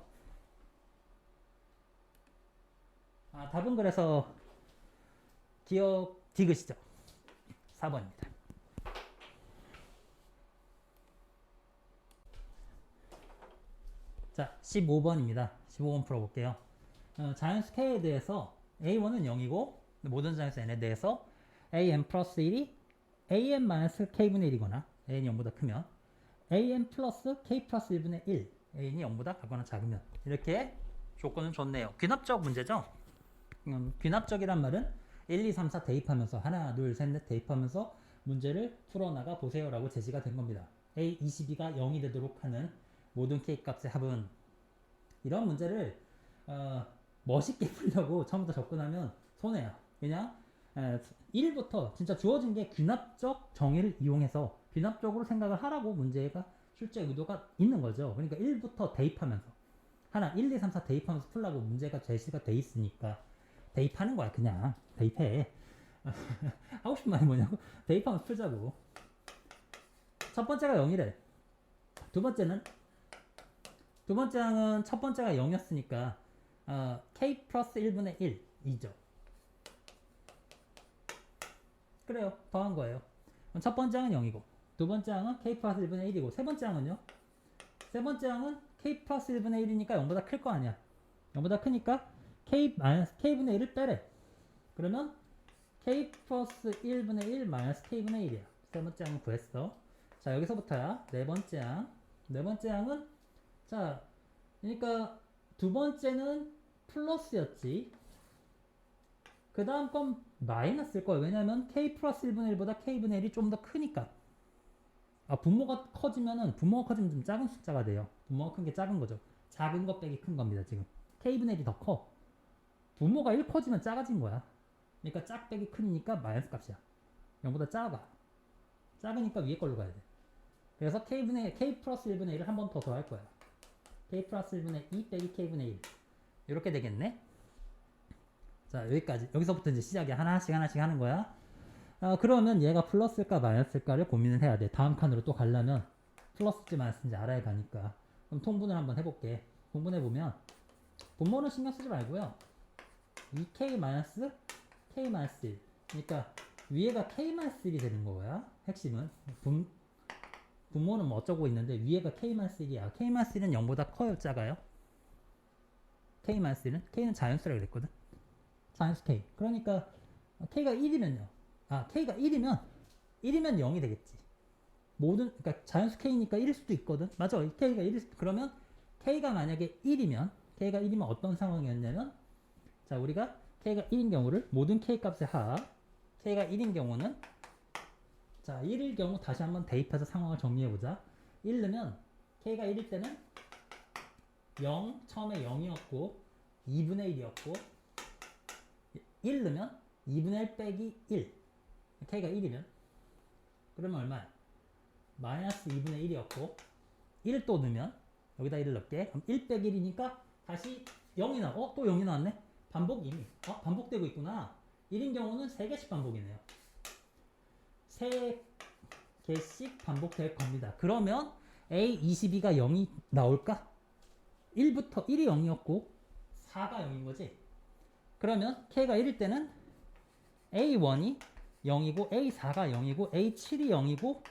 답은 그래서 기억 디귿이죠. 4번입니다. 자, 15번입니다. 15번 풀어볼게요. 자연 스케일에 대해서 A1은 0이고 모든 자연수 n에 대해서 an 플러스 1이 an 마이너스 k분의 1이거나 an이 0보다 크면 an 플러스 k 플러스 1분의 1 an이 0보다 작거나 작으면 이렇게 조건은 좋네요. 귀납적 문제죠. 귀납적이란 말은 1, 2, 3, 4 대입하면서 하나, 둘, 셋, 넷 대입하면서 문제를 풀어나가 보세요 라고 제시가 된 겁니다. A22가 0이 되도록 하는 모든 k 값의 합은 이런 문제를 멋있게 풀려고 처음부터 접근하면 손해야. 그냥 1부터 진짜 주어진 게 귀납적 정의를 이용해서 귀납적으로 생각을 하라고 문제가 출제 의도가 있는 거죠. 그러니까 1부터 대입하면서 하나 1, 2, 3, 4 대입하면서 풀라고 문제가 제시가 돼 있으니까 대입하는 거야. 그냥 대입해. 하고 싶은 말이 뭐냐고? 대입하면서 풀자고. 첫 번째가 0이래. 두 번째는 첫 번째가 0이었으니까 k 플러스 1분의 1이죠. 그래요. 더한 거예요. 첫 번째 항은 0이고 두 번째 항은 k 플러스 1분의 1이고 세 번째 항은요? 세 번째 항은 k 플러스 1분의 1이니까 0보다 클 거 아니야. 0보다 크니까 k분의 1을 빼래. 그러면 k 플러스 1분의 1 마이너스 k분의 1이야. 세 번째 항은 구했어. 자, 여기서부터야. 네 번째 항. 네 번째 항은 자, 그러니까 두 번째는 플러스였지. 그 다음 건 마이너스일 거예요. 왜냐면 k 플러스 1분의 1보다 k분의 1이 좀 더 크니까. 분모가 커지면 좀 작은 숫자가 돼요. 분모가 큰 게 작은 거죠. 작은 것 빼기 큰 겁니다, 지금. k분의 1이 더 커. 분모가 1 커지면 작아진 거야. 그러니까 짝 빼기 큰이니까 마이너스 값이야. 0보다 작아. 작으니까 위에 걸로 가야 돼. 그래서 k 플러스 1분의 1을 한 번 더 더할 거야. k 플러스 1분의 2 빼기 k분의 1. 이렇게 되겠네. 자, 여기까지. 여기서부터 이제 시작이 하나씩 하는 거야. 그러면 얘가 플러스일까 마이너스일까를 고민을 해야 돼. 다음 칸으로 또 가려면 플러스인지 마이너스인지 알아야 가니까. 그럼 통분을 한번 해볼게. 통분해보면 분모는 신경 쓰지 말고요. 2k 마이너스 k 마이너스 1. 그러니까 위에가 k 마이너스 1이 되는 거야. 핵심은 분모는 뭐 어쩌고 있는데 위에가 k 마이너스 1이야. k 마이너스 1은 0보다 커요, 작아요? k 마이너스 1은 k는 자연수라고 그랬거든. 자연수 k. 그러니까 k가 1이면요. k가 1이면 0이 되겠지. 그러니까 자연수 k니까 1일 수도 있거든. 맞아. k가 1일 수도. 그러면 k가 만약에 1이면 어떤 상황이었냐면, 자, 우리가 k가 1인 경우를 모든 k 값의 k가 1인 경우는, 자, 1일 경우 다시 한번 대입해서 상황을 정리해보자. 1 넣으면 k가 1일 때는 0, 처음에 0이었고 2분의 1이었고, 1 넣으면 2분의 1 빼기 1. k가 1이면 그러면 얼마야? 마이너스 2분의 1이었고, 1 또 넣으면 여기다 1을 넣을게. 그럼 1 빼기 1이니까 다시 0이 나와. 또 0이 나왔네? 반복이 반복되고 있구나. 1인 경우는 3개씩 반복이네요. 3개씩 반복될 겁니다. 그러면 A22가 0이 나올까? 1부터 1이 0이었고 4가 0인 거지. 그러면 K가 1일 때는 A1이 0이고 A4가 0이고 A7이 0이고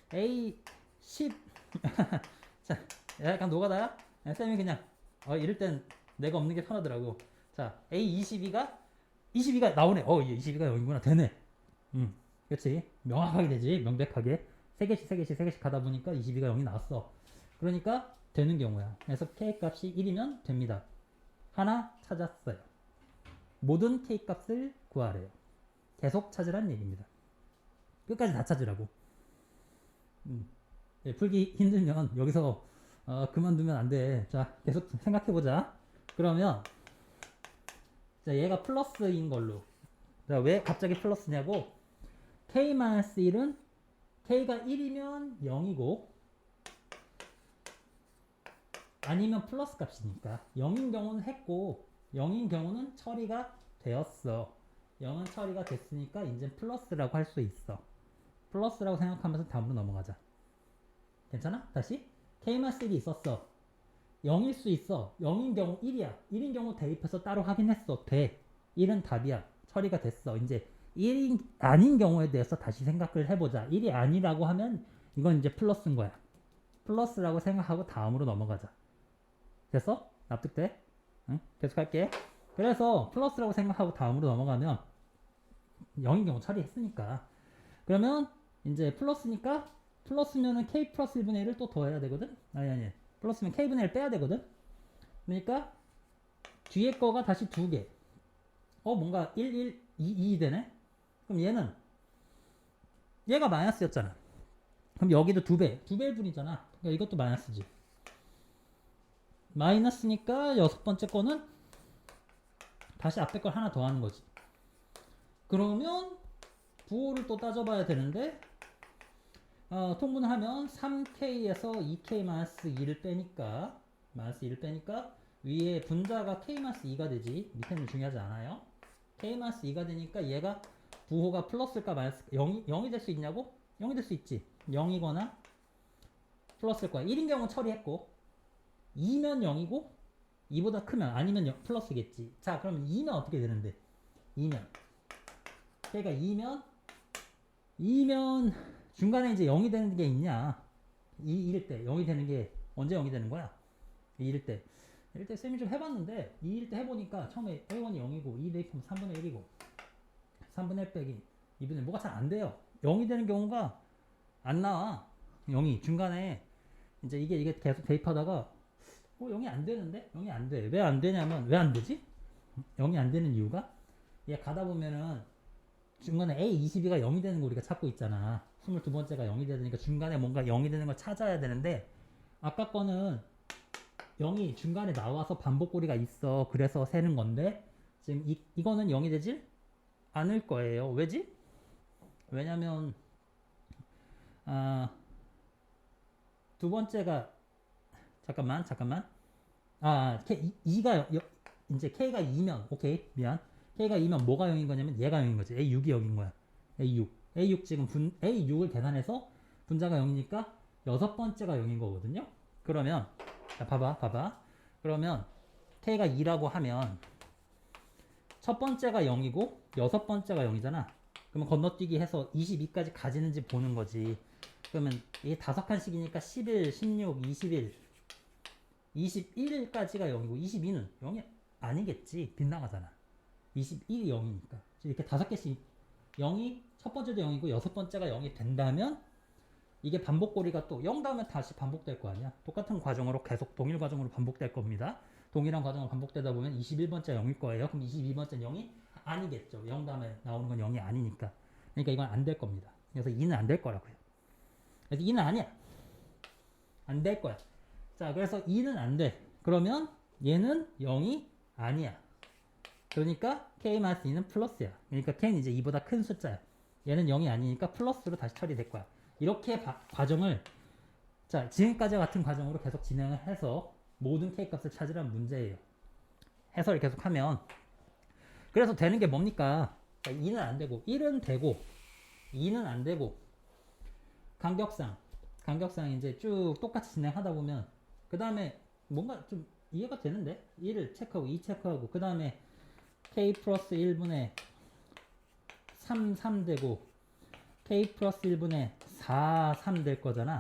A10 자, 약간 노가다야? 쌤이 그냥 이럴 땐 내가 없는 게 편하더라고. 자, A22가 나오네. 22가 0이구나. 되네. 그렇지. 명확하게 되지. 명백하게. 3개씩 가다 보니까 22가 0이 나왔어. 그러니까 되는 경우야. 그래서 K 값이 1이면 됩니다. 하나 찾았어요. 모든 K 값을 구하래요. 계속 찾으란 얘기입니다. 끝까지 다 찾으라고. 풀기 힘들면 여기서 그만두면 안 돼. 자, 계속 생각해보자. 그러면 자, 얘가 플러스인 걸로. 자, 왜 갑자기 플러스냐고? K-1은 K가 1이면 0이고 아니면 플러스 값이니까 0인 경우는 했고 0인 경우는 처리가 되었어. 0은 처리가 됐으니까 이제 플러스라고 할 수 있어. 플러스라고 생각하면서 다음으로 넘어가자. 괜찮아? 다시 K-1이 있었어. 0일 수 있어. 0인 경우 1이야. 1인 경우 대입해서 따로 확인했어. 돼. 1은 답이야. 처리가 됐어. 이제 1이 아닌 경우에 대해서 다시 생각을 해보자. 1이 아니라고 하면 이건 이제 플러스인 거야. 플러스라고 생각하고 다음으로 넘어가자. 됐어? 납득돼? 응? 계속 할게. 그래서 플러스라고 생각하고 다음으로 넘어가면 0인 경우 처리했으니까. 그러면 이제 플러스니까 플러스면은 k 플러스 1분의 1을 또 더해야 되거든? 아니. 플러스면 k분의 1 빼야 되거든? 그러니까 뒤에 거가 다시 2개. 뭔가 1, 2 되네? 그럼 얘가 마이너스였잖아. 그럼 여기도 2배. 2배일 뿐이잖아. 그러니까 이것도 마이너스지. 마이너스니까 여섯 번째 거는 다시 앞에 걸 하나 더 하는 거지. 그러면 부호를 또 따져봐야 되는데 통분을 하면 3k에서 2k-2를 빼니까 위에 분자가 k-2가 되지. 밑에는 중요하지 않아요. k-2가 되니까 얘가 부호가 플러스일까 마이너스일까? 0이 될 수 있냐고? 0이 될 수 있지. 0이거나 플러스일 거야. 1인 경우 처리했고 2면 0이고 2보다 크면 아니면 0, 플러스겠지. 자, 그러면 2면 어떻게 되는데? 2면 k가 2면 중간에 이제 0이 되는 게 있냐? 2일 때 0이 되는 게 언제 0이 되는 거야? 2일 때. 1일 때 쌤이 좀 해봤는데 2일 때 해보니까 처음에 A1이 0이고 2 대입하면 3분의 1이고 3분의 1 빼기 2분의 1 뭐가 잘 안 돼요. 0이 되는 경우가 안 나와. 0이 중간에 이제 이게 계속 대입하다가 0이 안 되는데? 0이 안 돼. 왜 안 되냐면 왜 안 되지? 0이 안 되는 이유가 얘 가다 보면은 중간에 A22가 0이 되는 거 우리가 찾고 있잖아. 22번째가 0이 되니까 중간에 뭔가 0이 되는 걸 찾아야 되는데 아까 거는 0이 중간에 나와서 반복고리가 있어. 그래서 세는 건데 지금 이거는 0이 되질 않을 거예요. 왜지? 왜냐면 두 번째가 잠깐만 K가 이제 K가 2면 오케이 미안 K가 2면 뭐가 0인 거냐면 얘가 0인 거지. A6이 0인 거야. A6 지금 A6을 계산해서 분자가 0이니까 여섯 번째가 0인 거거든요. 그러면 자, 봐봐 그러면 K가 2라고 하면 첫 번째가 0이고 여섯 번째가 0이잖아. 그러면 건너뛰기 해서 22까지 가지는지 보는 거지. 그러면 이게 5칸씩이니까 11, 16, 21, 21까지가 0이고 22는 0이 아니겠지. 빗나가잖아. 21이 0이니까. 이렇게 5개씩 0이 첫 번째도 0이고 여섯 번째가 0이 된다면 이게 반복고리가 또 0 다음에 다시 반복될 거 아니야. 똑같은 과정으로 계속 동일 과정으로 반복될 겁니다. 동일한 과정으로 반복되다 보면 21번째 0일 거예요. 그럼 22번째 0이 아니겠죠. 0 다음에 나오는 건 0이 아니니까. 그러니까 이건 안 될 겁니다. 그래서 2는 안 될 거라고요. 그래서 2는 아니야. 안 될 거야. 자, 그래서 2는 안 돼. 그러면 얘는 0이 아니야. 그러니까 k-2는 플러스야. 그러니까 k는 이제 2보다 큰 숫자야. 얘는 0이 아니니까 플러스로 다시 처리될 거야. 이렇게 과정을 자 지금까지 같은 과정으로 계속 진행을 해서 모든 k 값을 찾으라는 문제예요. 해설을 계속하면 그래서 되는 게 뭡니까? 2는 안 되고 1은 되고 2는 안 되고 간격상 이제 쭉 똑같이 진행하다 보면 그 다음에 뭔가 좀 이해가 되는데 1을 체크하고 2 체크하고 그 다음에 k 플러스 1분의 3 되고 k 플러스 1분의 3 될 거잖아.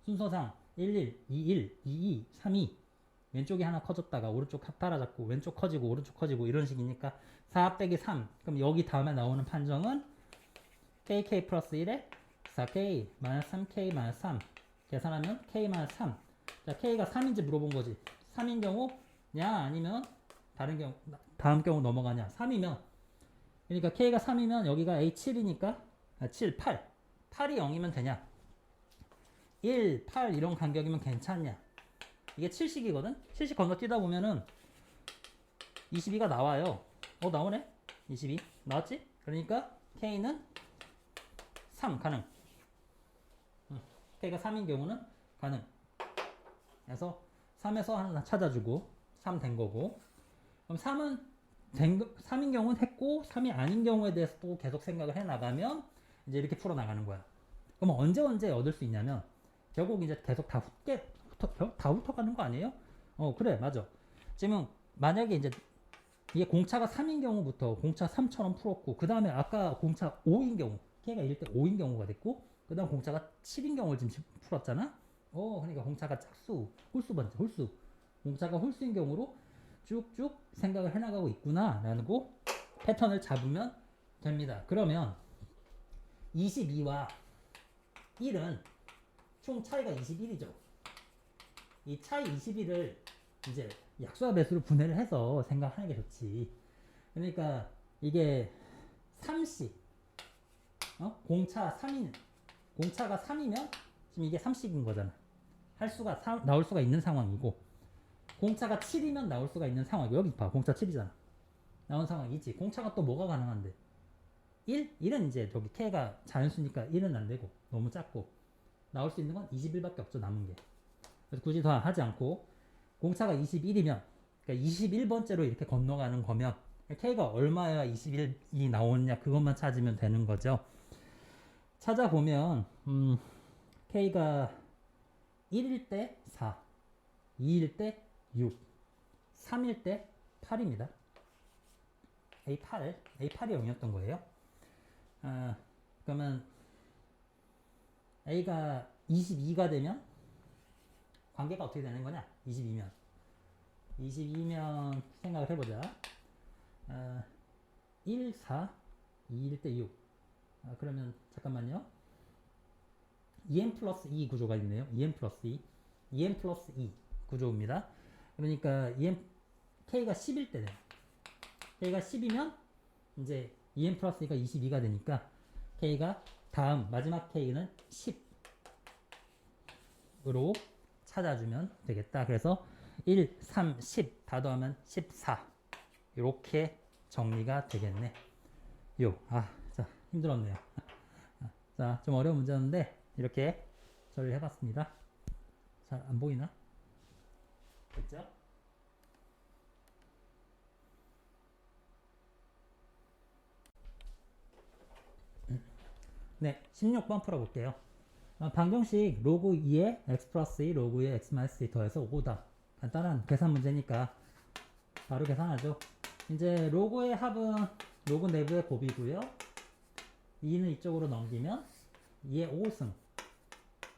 순서상 11, 21, 22, 32 왼쪽이 하나 커졌다가 오른쪽 따라잡고 왼쪽 커지고 오른쪽 커지고 이런 식이니까 4 빼기 3 그럼 여기 다음에 나오는 판정은 kk 플러스 1에 4k 마이너스 3k 마이너스 3 계산하면 k 마이너스 3 자 k가 3인지 물어본 거지. 3인 경우냐 아니면 다음 경우 넘어가냐. 3이면 그러니까 k가 3이면 여기가 a7이니까 7, 8 8이 0이면 되냐. 1, 8 이런 간격이면 괜찮냐. 이게 7식이거든. 7식 건너뛰다 보면은 22가 나와요. 나오네. 22 나왔지? 그러니까 k는 3 가능. k가 3인 경우는 가능. 그래서 3에서 하나 찾아주고 3 된 거고. 그럼 3인 경우는 했고 3이 아닌 경우에 대해서 또 계속 생각을 해 나가면 이제 이렇게 풀어 나가는 거야. 그럼 언제 얻을 수 있냐면 결국 이제 계속 다 훑어가는 거 아니에요? 그래 맞아. 지금 만약에 이제 이게 공차가 3인 경우부터 공차 3처럼 풀었고 그 다음에 아까 공차 5인 경우 K가 이럴 때 5인 경우가 됐고 그 다음 공차가 7인 경우를 지금 풀었잖아. 그러니까 공차가 홀수 공차가 홀수인 경우로 쭉쭉 생각을 해나가고 있구나 라는 거 패턴을 잡으면 됩니다. 그러면 22와 1은 총 차이가 21이죠. 이 차이 21을 이제 약수와 배수로 분해를 해서 생각하는 게 좋지. 그러니까 이게 3씩 공차가 3이면 지금 이게 3씩인 거잖아. 나올 수가 있는 상황이고 공차가 7이면 나올 수가 있는 상황이고 여기 봐 공차 7이잖아. 나온 상황이지. 공차가 또 뭐가 가능한데 1은 이제 저기 k가 자연수니까 1은 안 되고 너무 작고 나올 수 있는 건 21밖에 없죠. 남은 게. 그래서 굳이 더 하지 않고 공차가 21이면 그러니까 21번째로 이렇게 건너가는 거면 k가 얼마야 21이 나오느냐 그것만 찾으면 되는 거죠. 찾아보면 k가 1일 때 4, 2일 때 6, 3일 때 8입니다. A8이 0이었던 거예요. 그러면 A가 22가 되면 관계가 어떻게 되는 거냐? 22면 생각을 해보자. 1, 4, 2일 때 6. 그러면 잠깐만요. 2n 플러스 2 구조가 있네요. 2n 플러스 2. 2n 플러스 2 구조입니다. 그러니까 k가 10일 때 돼요. k가 10이면 이제 2n 플러스 2가 22가 되니까 k가 다음 마지막 k는 10으로 찾아주면 되겠다. 그래서 1, 3, 10 다 더하면 14 이렇게 정리가 되겠네. 자 힘들었네요. 자, 좀 어려운 문제였는데 이렇게 처리를 해봤습니다. 잘 안 보이나? 됐죠? 네, 16번 풀어볼게요. 방정식 로그 2에 x 플러스 2 로그 2에 x 마이너스 2 더해서 5다. 간단한 계산 문제니까 바로 계산하죠. 이제 로고의 합은 로고 내부의 곱이고요. 2는 이쪽으로 넘기면 2의 5승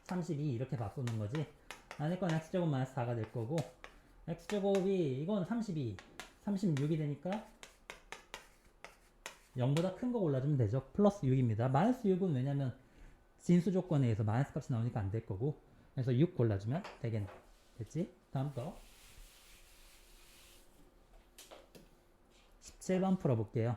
32 이렇게 바꾸는 거지. 안에 건 x제곱 마이너스 4가 될 거고, x제곱이 이건 32 36이 되니까 0보다 큰 거 골라주면 되죠. 플러스 6입니다. 마이너스 6은 왜냐면 진수 조건에 의해서 마이너스 값이 나오니까 안 될 거고, 그래서 6 골라주면 되겠네. 됐지? 다음 거 17번 풀어볼게요.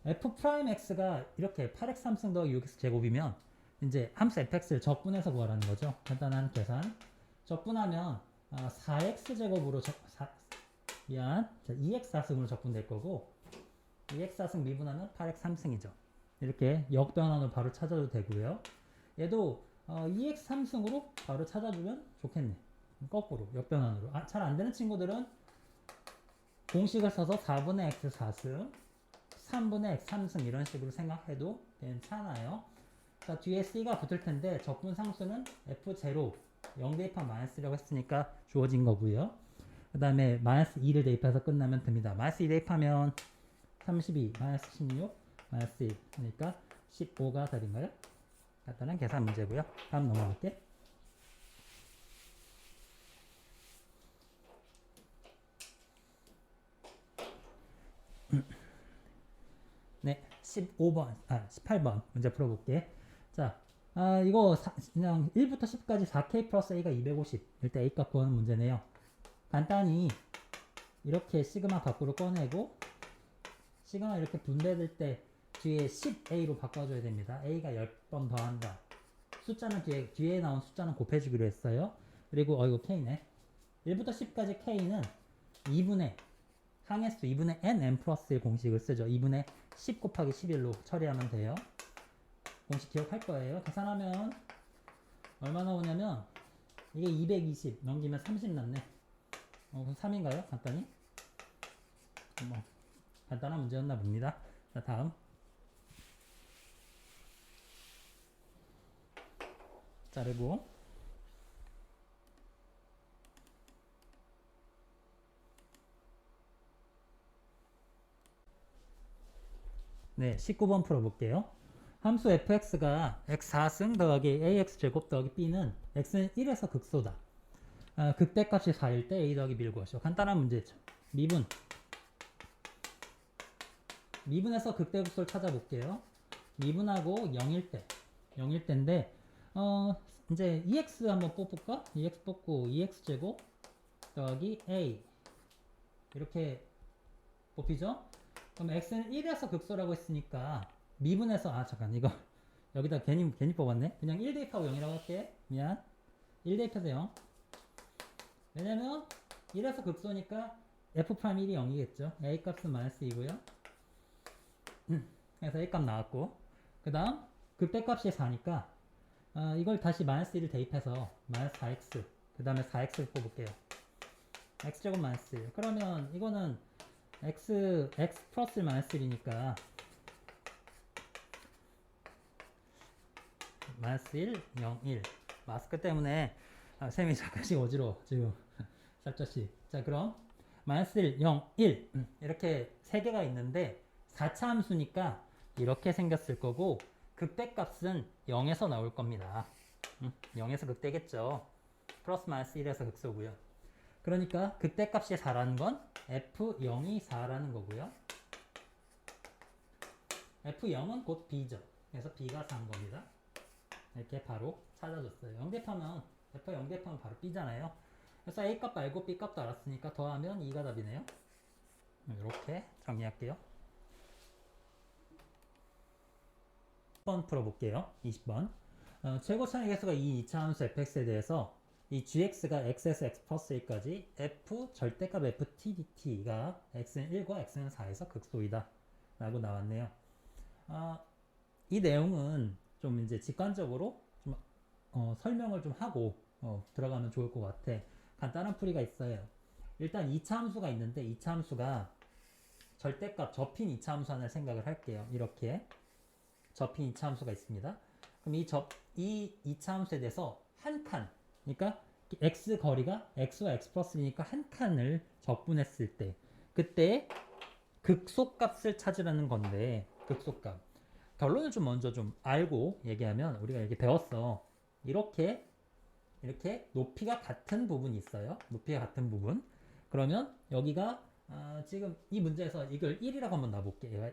f 프라임 x가 이렇게 8x 3승 더하기 6x 제곱이면 이제 함수 fx를 적분해서 구하라는 거죠. 간단한 계산. 적분하면 4x 제곱으로 2x 4승으로 적분될 거고, 2x 4승 미분하면 8x 3승이죠. 이렇게 역변환으로 바로 찾아도 되고요. 얘도 2x 3승으로 바로 찾아주면 좋겠네. 거꾸로 역변환으로. 잘 안되는 친구들은 공식을 써서 4분의 x 4승 3분의 x 3승 이런 식으로 생각해도 괜찮아요. 자, 뒤에 c가 붙을 텐데 적분 상수는 f0 0 대입한 마이너스라고 했으니까 주어진 거고요. 그 다음에 마이너스 2를 대입해서 끝나면 됩니다. 마이너스 2 대입하면 32 마이너스 16 마이너스 1 그러니까 15가 답인가요? 간단한 계산 문제고요. 다음 넘어갈게. 네, 18번 문제 풀어볼게. 자, 이거 그냥 1부터 10까지 4k 플러스 a가 250 일때 a 값 구하는 문제네요. 간단히 이렇게 시그마 밖으로 꺼내고 시그마 이렇게 분배될 때 뒤에 10a로 바꿔줘야 됩니다. a가 10번 더한다. 숫자는 뒤에 나온 숫자는 곱해주기로 했어요. 그리고 이거 k네. 1부터 10까지 k는 2분의 항해수 2분의 n 플러스 1 공식을 쓰죠. 2분의 10 곱하기 11로 처리하면 돼요. 공식 기억할 거예요. 계산하면 얼마 나오냐면 이게 220 넘기면 30 남네. 그럼 3인가요? 간단히? 간단한 문제였나 봅니다. 자, 다음. 자르고. 네, 19번 풀어볼게요. 함수 fx가 x 4승 더하기 ax 제곱 더하기 b는 x는 1에서 극소다. 극대값이 4일 때 a 더하기 b를 구하시오. 간단한 문제죠. 미분에서 극대극소를 찾아볼게요. 미분하고 0일 때인데 이제 2x 한번 뽑을까? 2x 뽑고 2x 제곱 더하기 a 이렇게 뽑히죠? 그럼 x는 1에서 극소라고 했으니까 미분해서 잠깐 이거 여기다 괜히 뽑았네. 그냥 1 대입하고 0이라고 할게. 미안. 1 대입해서 0. 왜냐면 1에서 극소니까 f'1이 0이겠죠. a 값은 마이너스 2고요. 그래서 a 값 나왔고, 그 다음 극대값이 4니까 이걸 다시 마이너스 1을 대입해서 마이너스 4x 그 다음에 4x를 뽑을게요. x제곱 마이너스 1. 그러면 이거는 x 플러스 1 마이너스 1이니까 마이너스 1, 0, 1. 마스크 때문에 쌤이 잠깐씩 어지러워 지금 살짝씩. 자, 그럼 마이너스 1, 0, 1 이렇게 3개가 있는데 4차 함수니까 이렇게 생겼을 거고, 극대값은 0에서 나올 겁니다. 0에서 극대겠죠. 플러스 마이너스 1에서 극소고요. 그러니까 극대값이 4라는 건 f0이 4라는 거고요. f0은 곧 b죠. 그래서 b가 4인 겁니다. 이렇게 바로 찾아줬어요. 0대파면 f 0대파면 바로 b잖아요. 그래서 a 값 알고 b 값도 알았으니까 더하면 2가 답이네요. 이렇게 정리할게요. 20번 풀어볼게요. 20번. 최고차의 개수가 2차 함수 fx에 대해서 이 gx가 x에서 x 플러스 1까지 f 절대값 ft dt가 x는 1과 x는 4에서 극소이다 라고 나왔네요. 이 내용은 좀 이제 직관적으로 좀 설명을 좀 하고 들어가면 좋을 것 같아. 간단한 풀이가 있어요. 일단 2차 함수가 있는데 2차 함수가 절대값 접힌 2차 함수 하나를 생각을 할게요. 이렇게 접힌 2차 함수가 있습니다. 그럼 이 2차 함수에 대해서 한 칸, 그러니까 x 거리가 x와 x 플러스 1이니까 한 칸을 적분했을 때 그때 극소값을 찾으라는 건데, 극소값. 결론을 좀 먼저 좀 알고 얘기하면, 우리가 이렇게 배웠어. 이렇게 높이가 같은 부분이 있어요. 높이가 같은 부분. 그러면 여기가 지금 이 문제에서 이걸 1이라고 한번 놔볼게. 얘가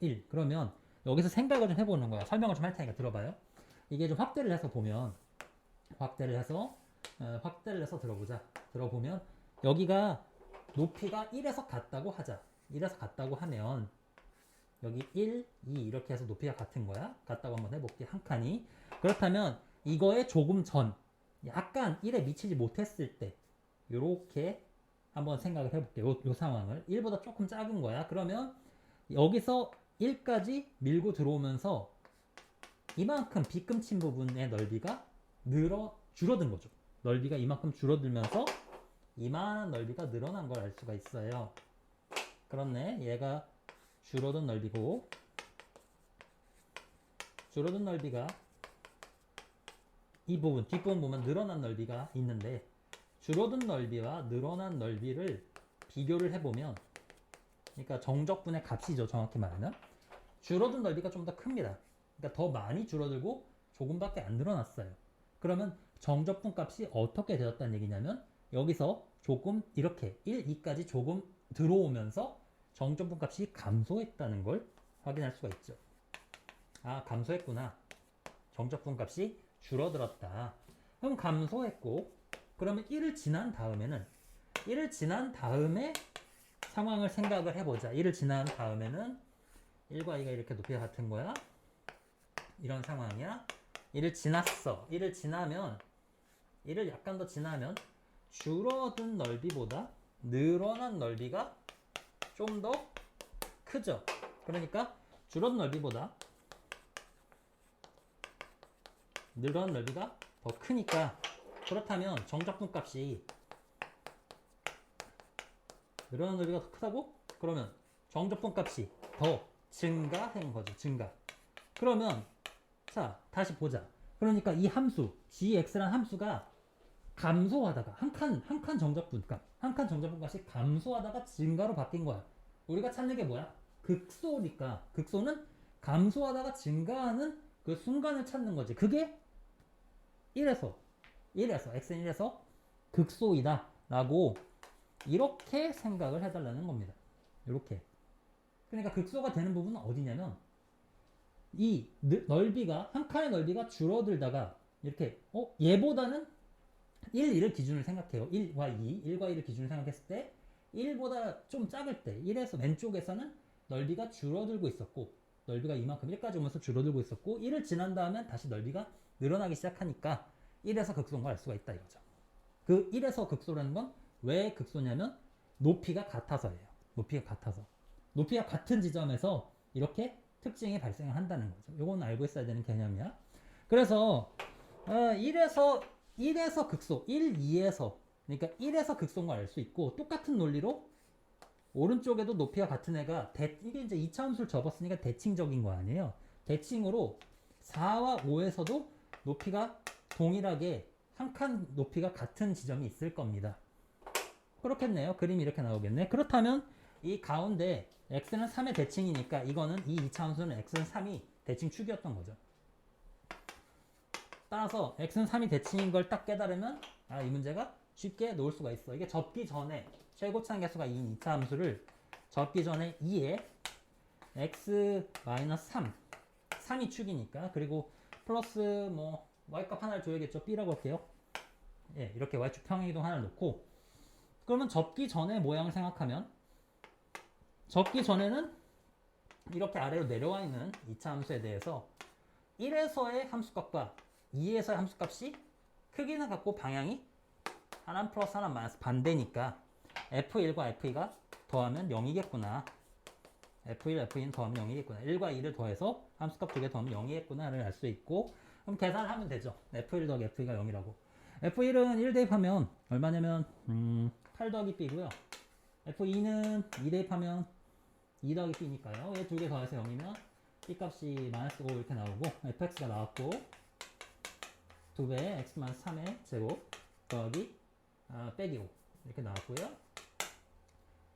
1. 그러면 여기서 생각을 좀 해보는 거야. 설명을 좀 할 테니까 들어봐요. 이게 좀 확대를 해서 보면, 확대를 해서 들어보자. 들어보면 여기가 높이가 1에서 같다고 하자. 1에서 같다고 하면 여기 1, 2 이렇게 해서 높이가 같은 거야. 같다고 한번 해볼게. 한 칸이. 그렇다면 이거에 조금 전, 약간 1에 미치지 못했을 때 요렇게 한번 생각을 해볼게. 요 상황을. 1보다 조금 작은 거야. 그러면 여기서 1까지 밀고 들어오면서 이만큼 빗금친 부분의 넓이가 줄어든 거죠. 넓이가 이만큼 줄어들면서 이만한 넓이가 늘어난 걸 알 수가 있어요. 그렇네. 얘가 줄어든 넓이고, 줄어든 넓이가 이 부분, 뒷부분 보면 늘어난 넓이가 있는데, 줄어든 넓이와 늘어난 넓이를 비교를 해보면, 그러니까 정적분의 값이죠. 정확히 말하면 줄어든 넓이가 좀 더 큽니다. 그러니까 더 많이 줄어들고 조금밖에 안 늘어났어요. 그러면 정적분 값이 어떻게 되었다는 얘기냐면, 여기서 조금 이렇게 1, 2까지 조금 들어오면서 정적분 값이 감소했다는 걸 확인할 수가 있죠. 아, 감소했구나. 정적분 값이 줄어들었다. 그럼 감소했고, 그러면 1을 지난 다음에 상황을 생각을 해보자. 1을 지난 다음에는 1과 2가 이렇게 높이가 같은 거야. 이런 상황이야. 1을 지났어. 1을 약간 더 지나면 줄어든 넓이보다 늘어난 넓이가 좀 더 크죠. 그러니까 줄어든 넓이보다 늘어난 넓이가 더 크니까, 그렇다면 정적분 값이 늘어난 넓이가 더 크다고? 그러면 정적분 값이 더 증가한 거죠. 증가. 그러면 자, 다시 보자. 그러니까 이 함수 gx라는 함수가 감소하다가 한 칸 정적분 값이 감소하다가 증가로 바뀐 거야. 우리가 찾는 게 뭐야? 극소니까. 극소는 감소하다가 증가하는 그 순간을 찾는 거지. 그게 1에서 x는 1에서 극소이다 라고 이렇게 생각을 해달라는 겁니다. 이렇게. 그러니까 극소가 되는 부분은 어디냐면, 이 넓이가, 한 칸의 넓이가 줄어들다가 이렇게 얘보다는 1, 2를 기준으로 생각해요. 1과 2를 기준으로 생각했을 때 1보다 좀 작을 때 1에서 왼쪽에서는 넓이가 줄어들고 있었고, 넓이가 이만큼 1까지 오면서 줄어들고 있었고, 1을 지난 다음에 다시 넓이가 늘어나기 시작하니까 1에서 극소인 걸 알 수가 있다 이거죠. 그 1에서 극소라는 건 왜 극소냐면 높이가 같아서예요. 높이가 같은 지점에서 이렇게 특징이 발생을 한다는 거죠. 요건 알고 있어야 되는 개념이야. 그래서 1에서 극소, 1, 2에서, 그러니까 1에서 극소인 걸 알 수 있고, 똑같은 논리로 오른쪽에도 높이가 같은 애가 이게 이제 2차 함수를 접었으니까 대칭적인 거 아니에요. 대칭으로 4와 5에서도 높이가 동일하게 한 칸 높이가 같은 지점이 있을 겁니다. 그렇겠네요. 그림이 이렇게 나오겠네. 그렇다면 이 가운데 x는 3의 대칭이니까 이거는 이 2차 함수는 x는 3이 대칭축이었던 거죠. 따라서 x는 3이 대칭인 걸 딱 깨달으면 이 문제가 쉽게 놓을 수가 있어. 이게 접기 전에 최고차항 계수가 2인 2차 함수를 접기 전에 2에 x-3 3이 축이니까, 그리고 플러스 y값 하나를 줘야겠죠. b라고 할게요. 예, 이렇게 y축 평행이동 하나를 놓고, 그러면 접기 전에 모양을 생각하면, 접기 전에는 이렇게 아래로 내려와 있는 2차 함수에 대해서 1에서의 함수값과 2에서의 함수값이 크기는 같고 방향이 하나 플러스 하나 마이너스 반대니까 F1과 F2가 더하면 0이겠구나. F1, F2는 더하면 0이겠구나. 1과 2를 더해서 함수값 2개 더하면 0이겠구나를 알 수 있고, 그럼 계산을 하면 되죠. F1 더하기 F2가 0이라고. F1은 1 대입하면 얼마냐면 8 더하기 B고요. F2는 2 대입하면 2 더하기 B니까요. 얘 두 개 더해서 0이면 B 값이 마이너스 5 이렇게 나오고, fx가 나왔고, 2배 x 마이너스 3의 제곱 더하기 빼기 5 이렇게 나왔고요.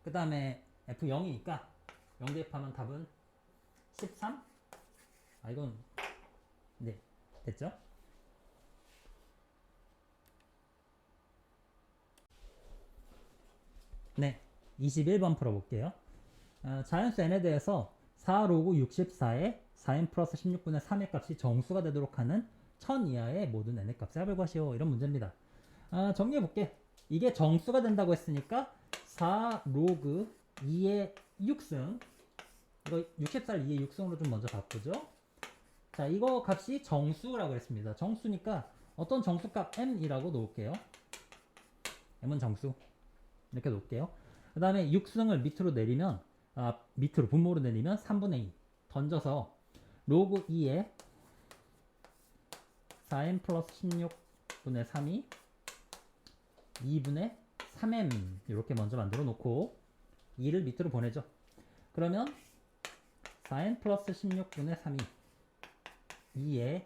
그 다음에 f0이니까 0 대입하면 답은 13? 아 이건 네 됐죠? 네 21번 풀어볼게요. 자연수 n에 대해서 4 로그 64에 4n 플러스 16분의 3의 값이 정수가 되도록 하는 1000 이하의 모든 n의 값을 합을 것이요. 이런 문제입니다. 정리해볼게. 이게 정수가 된다고 했으니까 4 로그 2의 6승, 이거 64를 2의 6승으로 좀 먼저 바꾸죠. 자, 이거 값이 정수라고 했습니다. 정수니까 어떤 정수값 m이라고 놓을게요. m은 정수 이렇게 놓을게요. 그 다음에 6승을 밑으로 내리면 밑으로 분모로 내리면 3분의 2 던져서 로그 2에 4m 플러스 16분의 3이 2분의 3m 이렇게 먼저 만들어 놓고 2를 밑으로 보내죠. 그러면 4n 플러스 16분의 3이 2에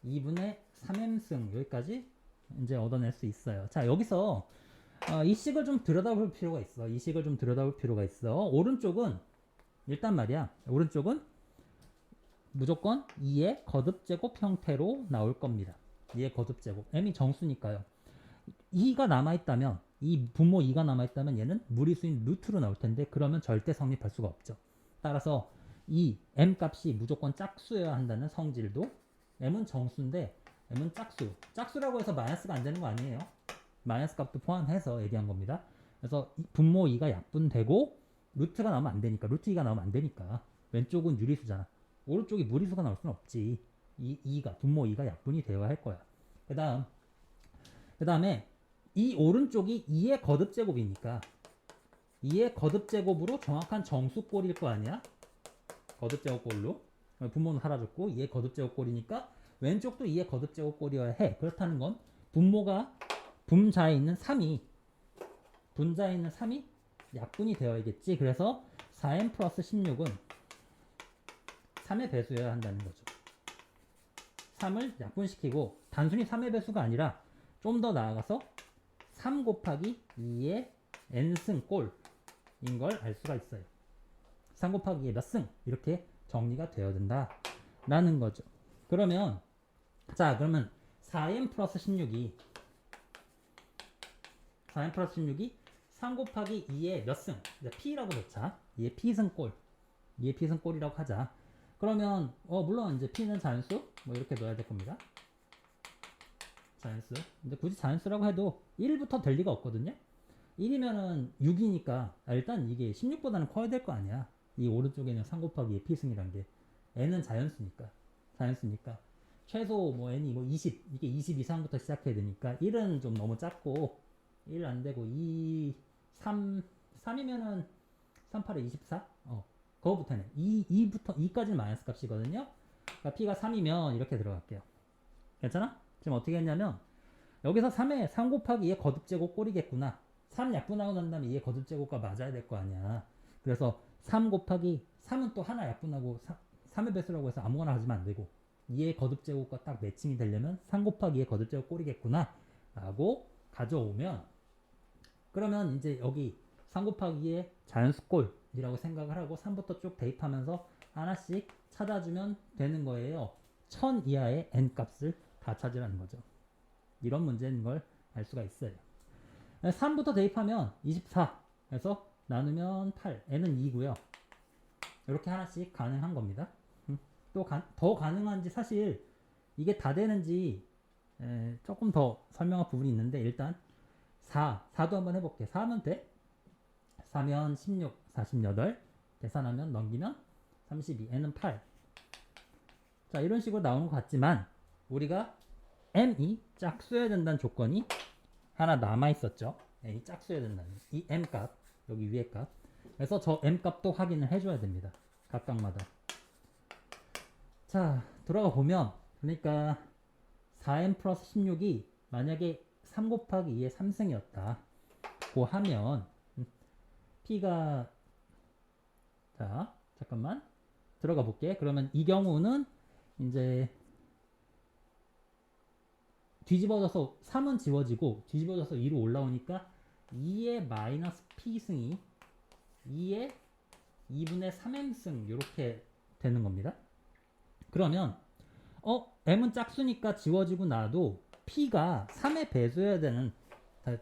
2분의 3m승 여기까지 이제 얻어낼 수 있어요. 자, 여기서 이 식을 좀 들여다볼 필요가 있어. 이 식을 좀 들여다볼 필요가 있어. 오른쪽은 일단 말이야. 오른쪽은 무조건 2의 거듭제곱 형태로 나올 겁니다. 2의 거듭제곱. m이 정수니까요. 2가 남아있다면 이 분모 2가 남아있다면 얘는 무리수인 루트로 나올 텐데 그러면 절대 성립할 수가 없죠. 따라서 이 m 값이 무조건 짝수여야 한다는 성질도 m은 정수인데 m은 짝수. 짝수라고 해서 마이너스가 안 되는 거 아니에요. 마이너스 값도 포함해서 얘기한 겁니다. 그래서 분모 2가 약분되고 루트가 나오면 안 되니까 루트 2가 나오면 안 되니까 왼쪽은 유리수잖아. 오른쪽이 무리수가 나올 수는 없지. 분모 2가 약분이 되어야 할 거야. 그 다음에 이 오른쪽이 2의 거듭제곱이니까 2의 거듭제곱으로 정확한 정수꼴일 거 아니야? 거듭제곱꼴로 분모는 사라졌고 2의 거듭제곱꼴이니까 왼쪽도 2의 거듭제곱꼴이어야 해. 그렇다는 건 분모가 분자에 있는 3이 약분이 되어야겠지. 그래서 4n 플러스 16은 3의 배수여야 한다는 거죠. 3을 약분시키고 단순히 3의 배수가 아니라 좀 더 나아가서 3 곱하기 2의 n승 꼴인 걸 알 수가 있어요. 3 곱하기 2의 몇 승 이렇게 정리가 되어야 된다 라는 거죠. 그러면 4n 플러스 16이 3 곱하기 2의 몇 승? p라고 놓자. 2의 p승꼴이라고 하자. 그러면 물론 이제 p는 자연수 뭐 이렇게 넣어야 될 겁니다. 자연수. 근데 굳이 자연수라고 해도 1부터 될 리가 없거든요. 1이면은 6이니까 일단 이게 16보다는 커야 될 거 아니야. 이 오른쪽에는 3 곱하기 2의 p승이란 게 n은 자연수니까 최소 뭐 n이 뭐 20 이게 20 이상부터 시작해야 되니까 1은 좀 너무 작고 1 안 되고 2 3이면은 38에 24? 그거부터는 2까지는 마이너스 값이거든요. 그러니까 p가 3이면 이렇게 들어갈게요. 괜찮아? 지금 어떻게 했냐면 여기서 3에 3 곱하기 2의 거듭제곱 꼴이겠구나. 3 약분하고 난 다음에 2의 거듭제곱과 맞아야 될 거 아니야. 그래서 3 곱하기 3은 또 하나 약분하고 3의 배수라고 해서 아무거나 하지면 안 되고 2의 거듭제곱과 딱 매칭이 되려면 3 곱하기 2의 거듭제곱 꼴이겠구나 라고 가져오면 그러면 이제 여기 3 곱하기 2의 자연수꼴이라고 생각을 하고 3부터 쭉 대입하면서 하나씩 찾아주면 되는 거예요. 1000 이하의 n 값을 다 찾으라는 거죠. 이런 문제인 걸 알 수가 있어요. 3부터 대입하면 24 해서 나누면 8 n은 2고요. 이렇게 하나씩 가능한 겁니다. 또 더 가능한지 사실 이게 다 되는지 조금 더 설명할 부분이 있는데 일단 4도 한번 해볼게. 4면 돼? 4면 16, 48 계산하면 넘기면 32 n은 8. 자, 이런 식으로 나오는 것 같지만 우리가 m이 짝수여야 된다는 조건이 하나 남아있었죠. m이 짝수여야 된다는 이 m값 여기 위에 값. 그래서 저 m값도 확인을 해줘야 됩니다. 각각마다. 자, 들어가 보면 그러니까 4n 플러스 16이 만약에 3 곱하기 2의 3승이었다 고 하면 p가 자 잠깐만 들어가 볼게. 그러면 이 경우는 이제 뒤집어져서 3은 지워지고 뒤집어져서 2로 올라오니까 2의 마이너스 p승이 2의 2분의 3m승 이렇게 되는 겁니다. 그러면 m은 짝수니까 지워지고 나도 p가 3의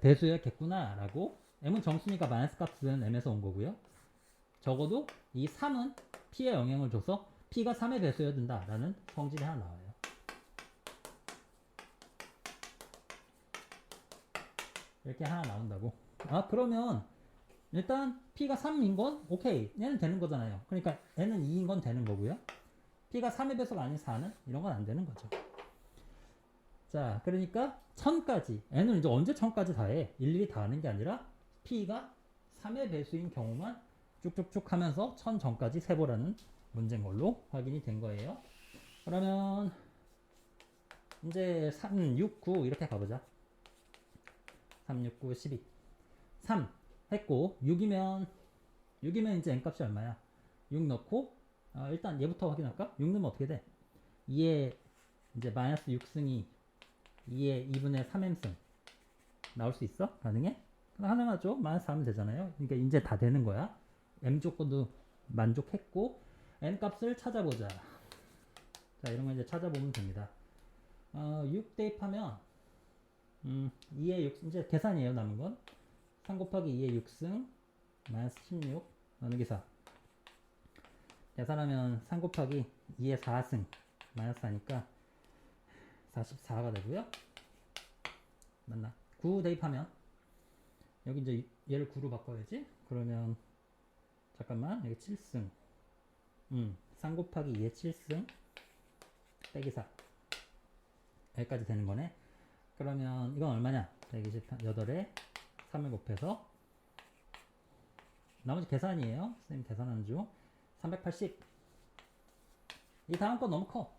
배수여야겠구나 라고. m은 정수니까 마이너스 값은 m에서 온 거고요. 적어도 이 3은 p에 영향을 줘서 p가 3의 배수여야 된다 라는 성질이 하나 나와요. 이렇게 하나 나온다고. 그러면 일단 p가 3인 건 오케이, 얘는 되는 거잖아요. 그러니까 n은 2인 건 되는 거고요. p가 3의 배수가 아닌 4는 이런 건 안 되는 거죠. 자, 그러니까 1000까지, n을 이제 언제 1000까지 다해? 일일이 다 하는 게 아니라 p가 3의 배수인 경우만 쭉쭉쭉 하면서 1000 전까지 세보라는 문제인 걸로 확인이 된 거예요. 그러면 이제 3, 6, 9 이렇게 가보자. 3, 6, 9, 12. 3 했고 6이면 이제 n값이 얼마야? 6 넣고 일단 얘부터 확인할까? 6 넣으면 어떻게 돼? 2에 이제 마이너스 6승이 2의 2분의 3m승 나올 수 있어? 가능해? 가능하죠. 마이너스 4면 되잖아요. 그러니까 이제 다 되는 거야. m 조건도 만족했고 n 값을 찾아보자. 자, 이런 거 이제 찾아보면 됩니다. 6 대입하면 2의 6 이제 계산이에요. 남은 건 3 곱하기 2의 6승 마이너스 16 나누기 4 계산하면 3 곱하기 2의 4승 마이너스 4니까 44가 되고요. 맞나? 9 대입하면 여기 이제 얘를 9로 바꿔야지. 그러면 잠깐만, 여기 7승 3 곱하기 2의 7승 빼기 4 여기까지 되는 거네. 그러면 이건 얼마냐? 128에 3을 곱해서 나머지 계산이에요. 선생님 계산하는 중. 380. 이 다음 건 너무 커.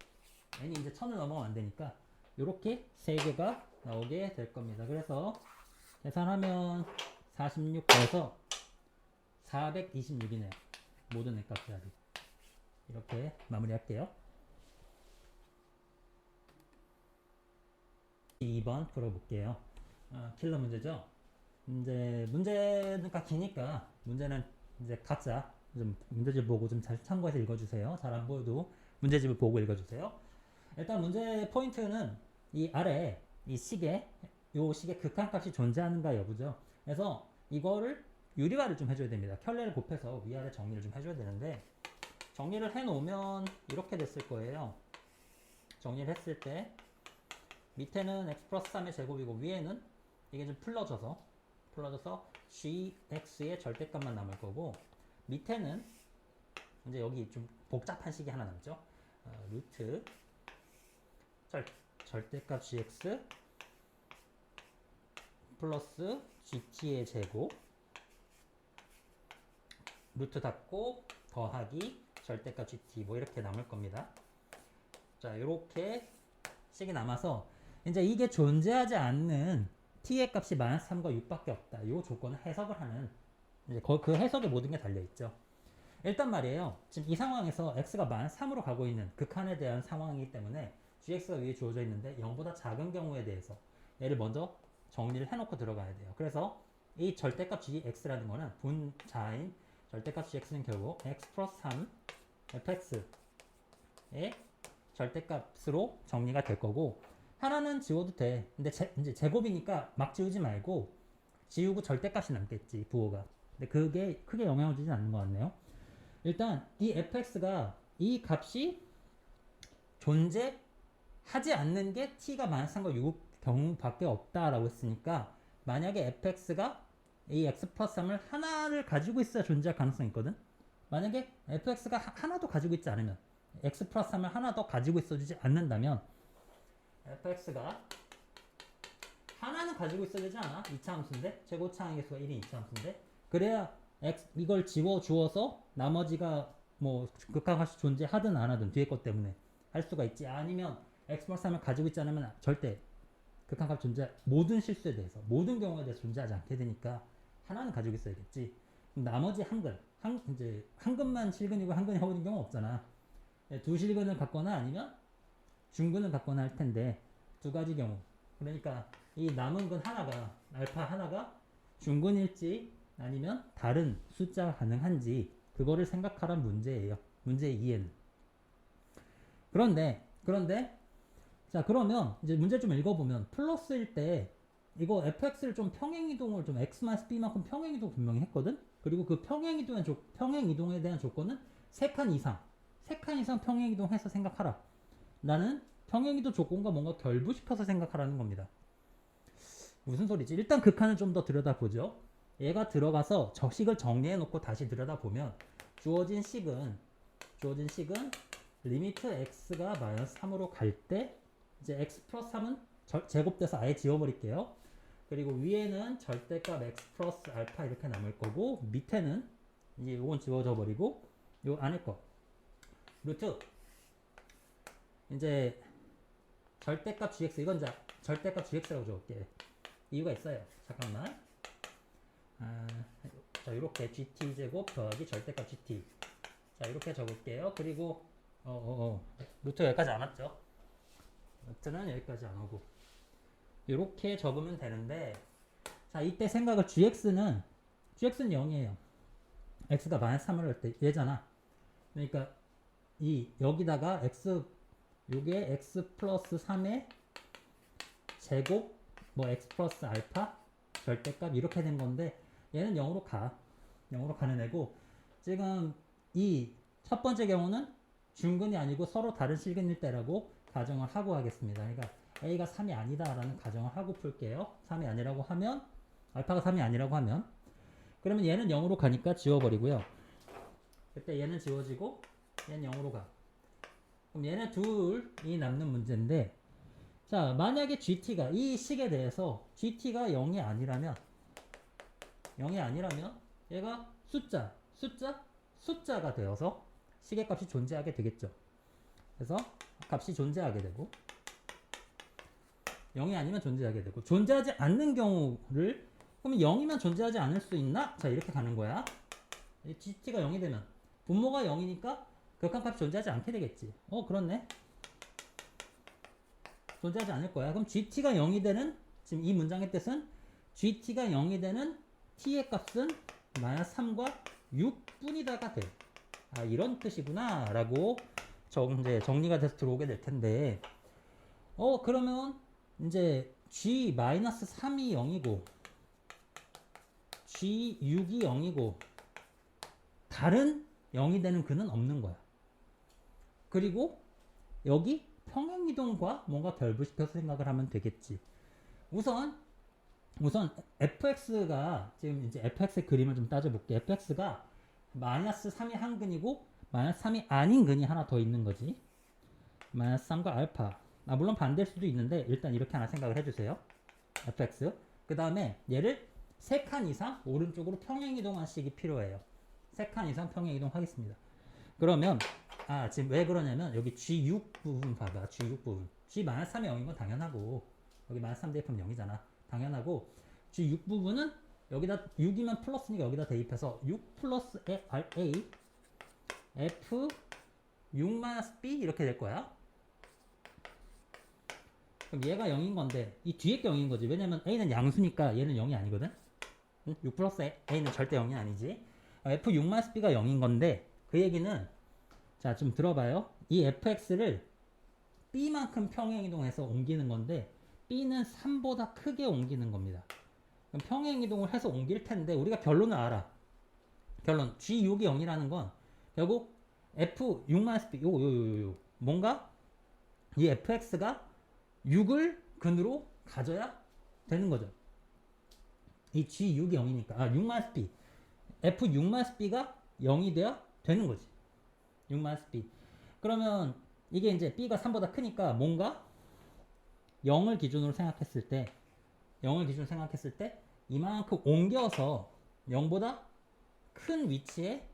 n이 이제 1000을 넘어가면 안 되니까 요렇게 3개가 나오게 될 겁니다. 그래서 계산하면 46 더해서 426이네요. 모든 n 값이 아직. 이렇게 마무리할게요. 2번 풀어볼게요. 킬러 문제죠. 이제 문제가 기니까 문제는 이제 각자 좀 문제집 보고 좀 잘 참고해서 읽어주세요. 잘 안 보여도 문제집을 보고 읽어주세요. 일단 문제 포인트는 이 아래 이 식에 요 식의 극한값이 존재하는가 여부죠. 그래서 이거를 유리화를 좀 해줘야 됩니다. 켤레를 곱해서 위아래 정리를 좀 해줘야 되는데 정리를 해놓으면 이렇게 됐을 거예요. 정리를 했을 때 밑에는 x 플러스 3의 제곱이고 위에는 이게 좀 풀러져서 gx의 절대값만 남을 거고 밑에는 이제 여기 좀 복잡한 식이 하나 남죠. 루트 절대값 gx 플러스 gt의 제곱 루트 닫고 더하기 절대값 gt 뭐 이렇게 남을 겁니다. 자, 이렇게 식이 남아서 이제 이게 존재하지 않는 t의 값이 마이너스 3과 6밖에 없다. 이 조건을 해석을 하는 이제 그 해석에 모든 게 달려있죠. 일단 말이에요. 지금 이 상황에서 x가 마이너스 3으로 가고 있는 극한에 대한 상황이기 때문에 gx가 위에 주어져 있는데 0보다 작은 경우에 대해서 얘를 먼저 정리를 해놓고 들어가야 돼요. 그래서 이 절대값 gx라는 거는 분자인 절대값 gx는 결국 x 플러스 3 fx의 절대값으로 정리가 될 거고 하나는 지워도 돼. 근데 이제 제곱이니까 막 지우지 말고 지우고 절대값이 남겠지, 부호가. 근데 그게 크게 영향을 주지 않는 것 같네요. 일단 이 fx가 이 값이 존재하지 않는 게 t가 마이너스 3과 6 경우밖에 없다라고 했으니까 만약에 fx가 이 x 플러스 3을 하나를 가지고 있어야 존재할 가능성이 있거든. 만약에 fx가 하나도 가지고 있지 않으면 x 플러스 3을 하나 더 가지고 있어주지 않는다면 fx가 하나는 가지고 있어야 되지 않아? 2차 함수인데 최고차항 개수가 1인 2차 함수인데 그래야 x 이걸 지워 주어서 나머지가 뭐 극한값이 존재하든 안 하든 뒤에 것 때문에 할 수가 있지. 아니면 x 플러스 3을 가지고 있지 않으면 절대 극한값 존재 모든 실수에 대해서 모든 경우에 대해서 존재하지 않게 되니까 하나는 가지고 있어야겠지. 나머지 이제 한 근만 실근이고 한 근이 허근인 경우 없잖아. 두 실근을 갖거나 아니면 중근을 갖거나 할 텐데 두 가지 경우. 그러니까 이 남은 근 하나가 알파 하나가 중근일지 아니면 다른 숫자가 가능한지 그거를 생각하란 문제예요. 문제 2에는. 그런데 자 그러면 이제 문제 좀 읽어보면 플러스일 때 이거 fx를 좀 평행이동을 좀 x-b만큼 평행이동 분명히 했거든. 그리고 그 평행이동에 대한 조건은 3칸 이상 평행이동해서 생각하라. 나는 평행이동 조건과 뭔가 결부시켜서 생각하라는 겁니다. 무슨 소리지? 일단 그 칸을 좀 더 들여다보죠. 얘가 들어가서 저 식을 정리해 놓고 다시 들여다보면 주어진 식은 리미트 x가 마이너스 3으로 갈 때 이제 x 플러스 3은 제곱돼서 아예 지워버릴게요. 그리고 위에는 절대값 x 플러스 알파 이렇게 남을 거고 밑에는 이제 요건 지워져 버리고 요 안에 거 루트 이제 절대값 gx 이건 이제 절대값 gx라고 적을게. 이유가 있어요. 잠깐만. 자 이렇게 gt 제곱 더하기 절대값 gt. 자 이렇게 적을게요. 그리고 루트 여기까지 안 왔죠. 루트는 여기까지 안 오고 이렇게 적으면 되는데 자 이때 생각을 gx는 0이에요. x가 마이너스 3을 할 때 얘잖아. 그러니까 여기다가 요게 x 플러스 3의 제곱 뭐 x 플러스 알파 절대값 이렇게 된 건데 얘는 0으로 가는 애고 지금 이 첫 번째 경우는 중근이 아니고 서로 다른 실근일 때라고 가정을 하고 하겠습니다. 그러니까 a가 3이 아니다라는 가정을 하고 풀게요. 3이 아니라고 하면 알파가 3이 아니라고 하면 그러면 얘는 0으로 가니까 지워버리고요. 그때 얘는 지워지고 얘는 0으로 가. 그럼 얘네 둘이 남는 문제인데 자 만약에 gt가 이 식에 대해서 gt가 0이 아니라면 얘가 숫자가 되어서 식의 값이 존재하게 되겠죠. 그래서 값이 존재하게 되고 0이 아니면 존재하게 되고 존재하지 않는 경우를 그러면 0이면 존재하지 않을 수 있나? 자 이렇게 가는 거야. gt가 0이 되면 분모가 0이니까 극한값이 존재하지 않게 되겠지. 그렇네. 존재하지 않을 거야. 그럼 gt가 0이 되는 지금 이 문장의 뜻은 gt가 0이 되는 t의 값은 마이너스 3과 6분이다가 돼. 이런 뜻이구나 라고 이제 정리가 돼서 들어오게 될 텐데 그러면 이제 g-3이 0이고 g6이 0이고 다른 0이 되는 근은 없는 거야. 그리고 여기 평행이동과 뭔가 결부시켜서 생각을 하면 되겠지. 우선 fx가 지금 이제 fx의 그림을 좀 따져볼게. fx가 마이너스 3이 한 근이고 마이너스 3이 아닌 근이 하나 더 있는 거지. 마이너스 3과 알파. 물론 반대일 수도 있는데 일단 이렇게 하나 생각을 해주세요. fx. 그 다음에 얘를 3칸 이상 오른쪽으로 평행이동한 식이 필요해요. 3칸 이상 평행이동 하겠습니다. 그러면 지금 왜 그러냐면 여기 G6 부분 봐봐. G6 부분. G-3이 0인 건 당연하고 여기 -3 대입하면 0이잖아. 당연하고 G6 부분은 여기다 6이면 플러스니까 여기다 대입해서 6 플러스 A F 6-B 이렇게 될 거야. 그럼 얘가 0인 건데 이 뒤에 게 0인 거지. 왜냐면 A는 양수니까 얘는 0이 아니거든. 6 플러스 A는 절대 0이 아니지. F 6-B가 0인 건데 그 얘기는 자 좀 들어봐요. 이 fx를 b만큼 평행이동해서 옮기는 건데 b는 3보다 크게 옮기는 겁니다. 그럼 평행이동을 해서 옮길 텐데 우리가 결론을 알아. 결론 g6이 0이라는 건 결국 f6-b 요 뭔가 이 fx가 6을 근으로 가져야 되는 거죠. 이 g6이 0이니까 6-b f6-b가 0이 돼야 되는 거지. 6-b. 그러면 이게 이제 b가 3보다 크니까 뭔가 0을 기준으로 생각했을 때 이만큼 옮겨서 0보다 큰 위치에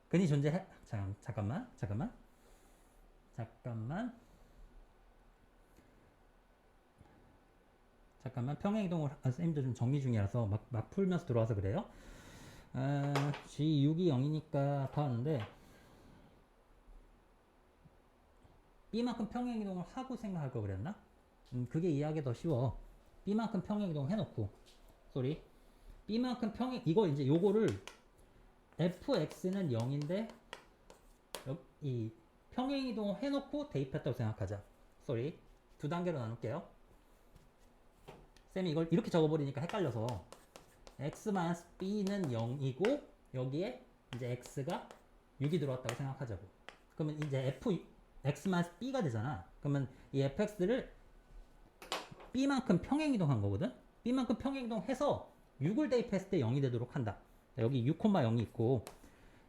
근이 존재해. 잠깐만. 평행이동을 쌤도 좀 정리 중이라서 막 풀면서 들어와서 그래요. G6이 0이니까 다 하는데 B만큼 평행이동을 하고 생각할 거 그랬나? 그게 이해하기 더 쉬워. B만큼 평행이동 해놓고 b만큼 평행 이거 이제 요거를 fx는 0인데 이 평행이동 해놓고 대입했다고 생각하자. 쏘리. 두 단계로 나눌게요. 쌤이 이걸 이렇게 적어버리니까 헷갈려서 x-b는 0이고 여기에 이제 x가 6이 들어왔다고 생각하자고. 그러면 이제 x-b가 되잖아. 그러면 이 fx를 b만큼 평행이동한 거거든. b만큼 평행이동해서 6을 대입했을 때 0이 되도록 한다. 여기 6,0이 있고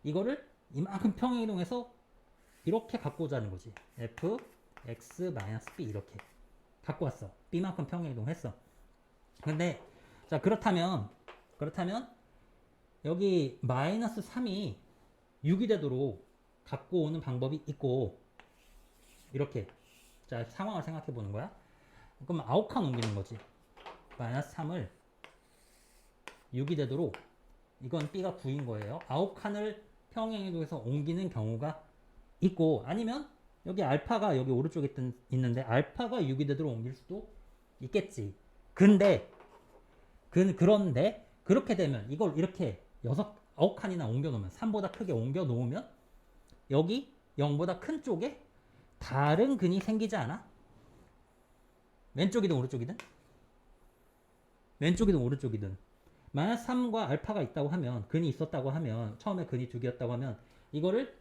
이거를 이만큼 평행이동해서 이렇게 갖고 오자는 거지. f x-b 이렇게 갖고 왔어. b만큼 평행이동했어. 근데 자 그렇다면 여기 마이너스 3이 6이 되도록 갖고 오는 방법이 있고 이렇게 자 상황을 생각해 보는 거야. 그럼 아홉 칸 옮기는 거지. 마이너스 3을 6이 되도록 이건 b가 9인 거예요. 9칸을 평행이동해서 옮기는 경우가 있고 아니면 여기 알파가 여기 오른쪽에 있는데 알파가 6이 되도록 옮길 수도 있겠지. 그런데 그렇게 되면 이걸 이렇게 9칸이나 옮겨 놓으면 3보다 크게 옮겨 놓으면 여기 0보다 큰 쪽에 다른 근이 생기지 않아? 왼쪽이든 오른쪽이든? 왼쪽이든 오른쪽이든 마이너스 3과 알파가 있다고 하면 근이 있었다고 하면 처음에 근이 2개였다고 하면 이거를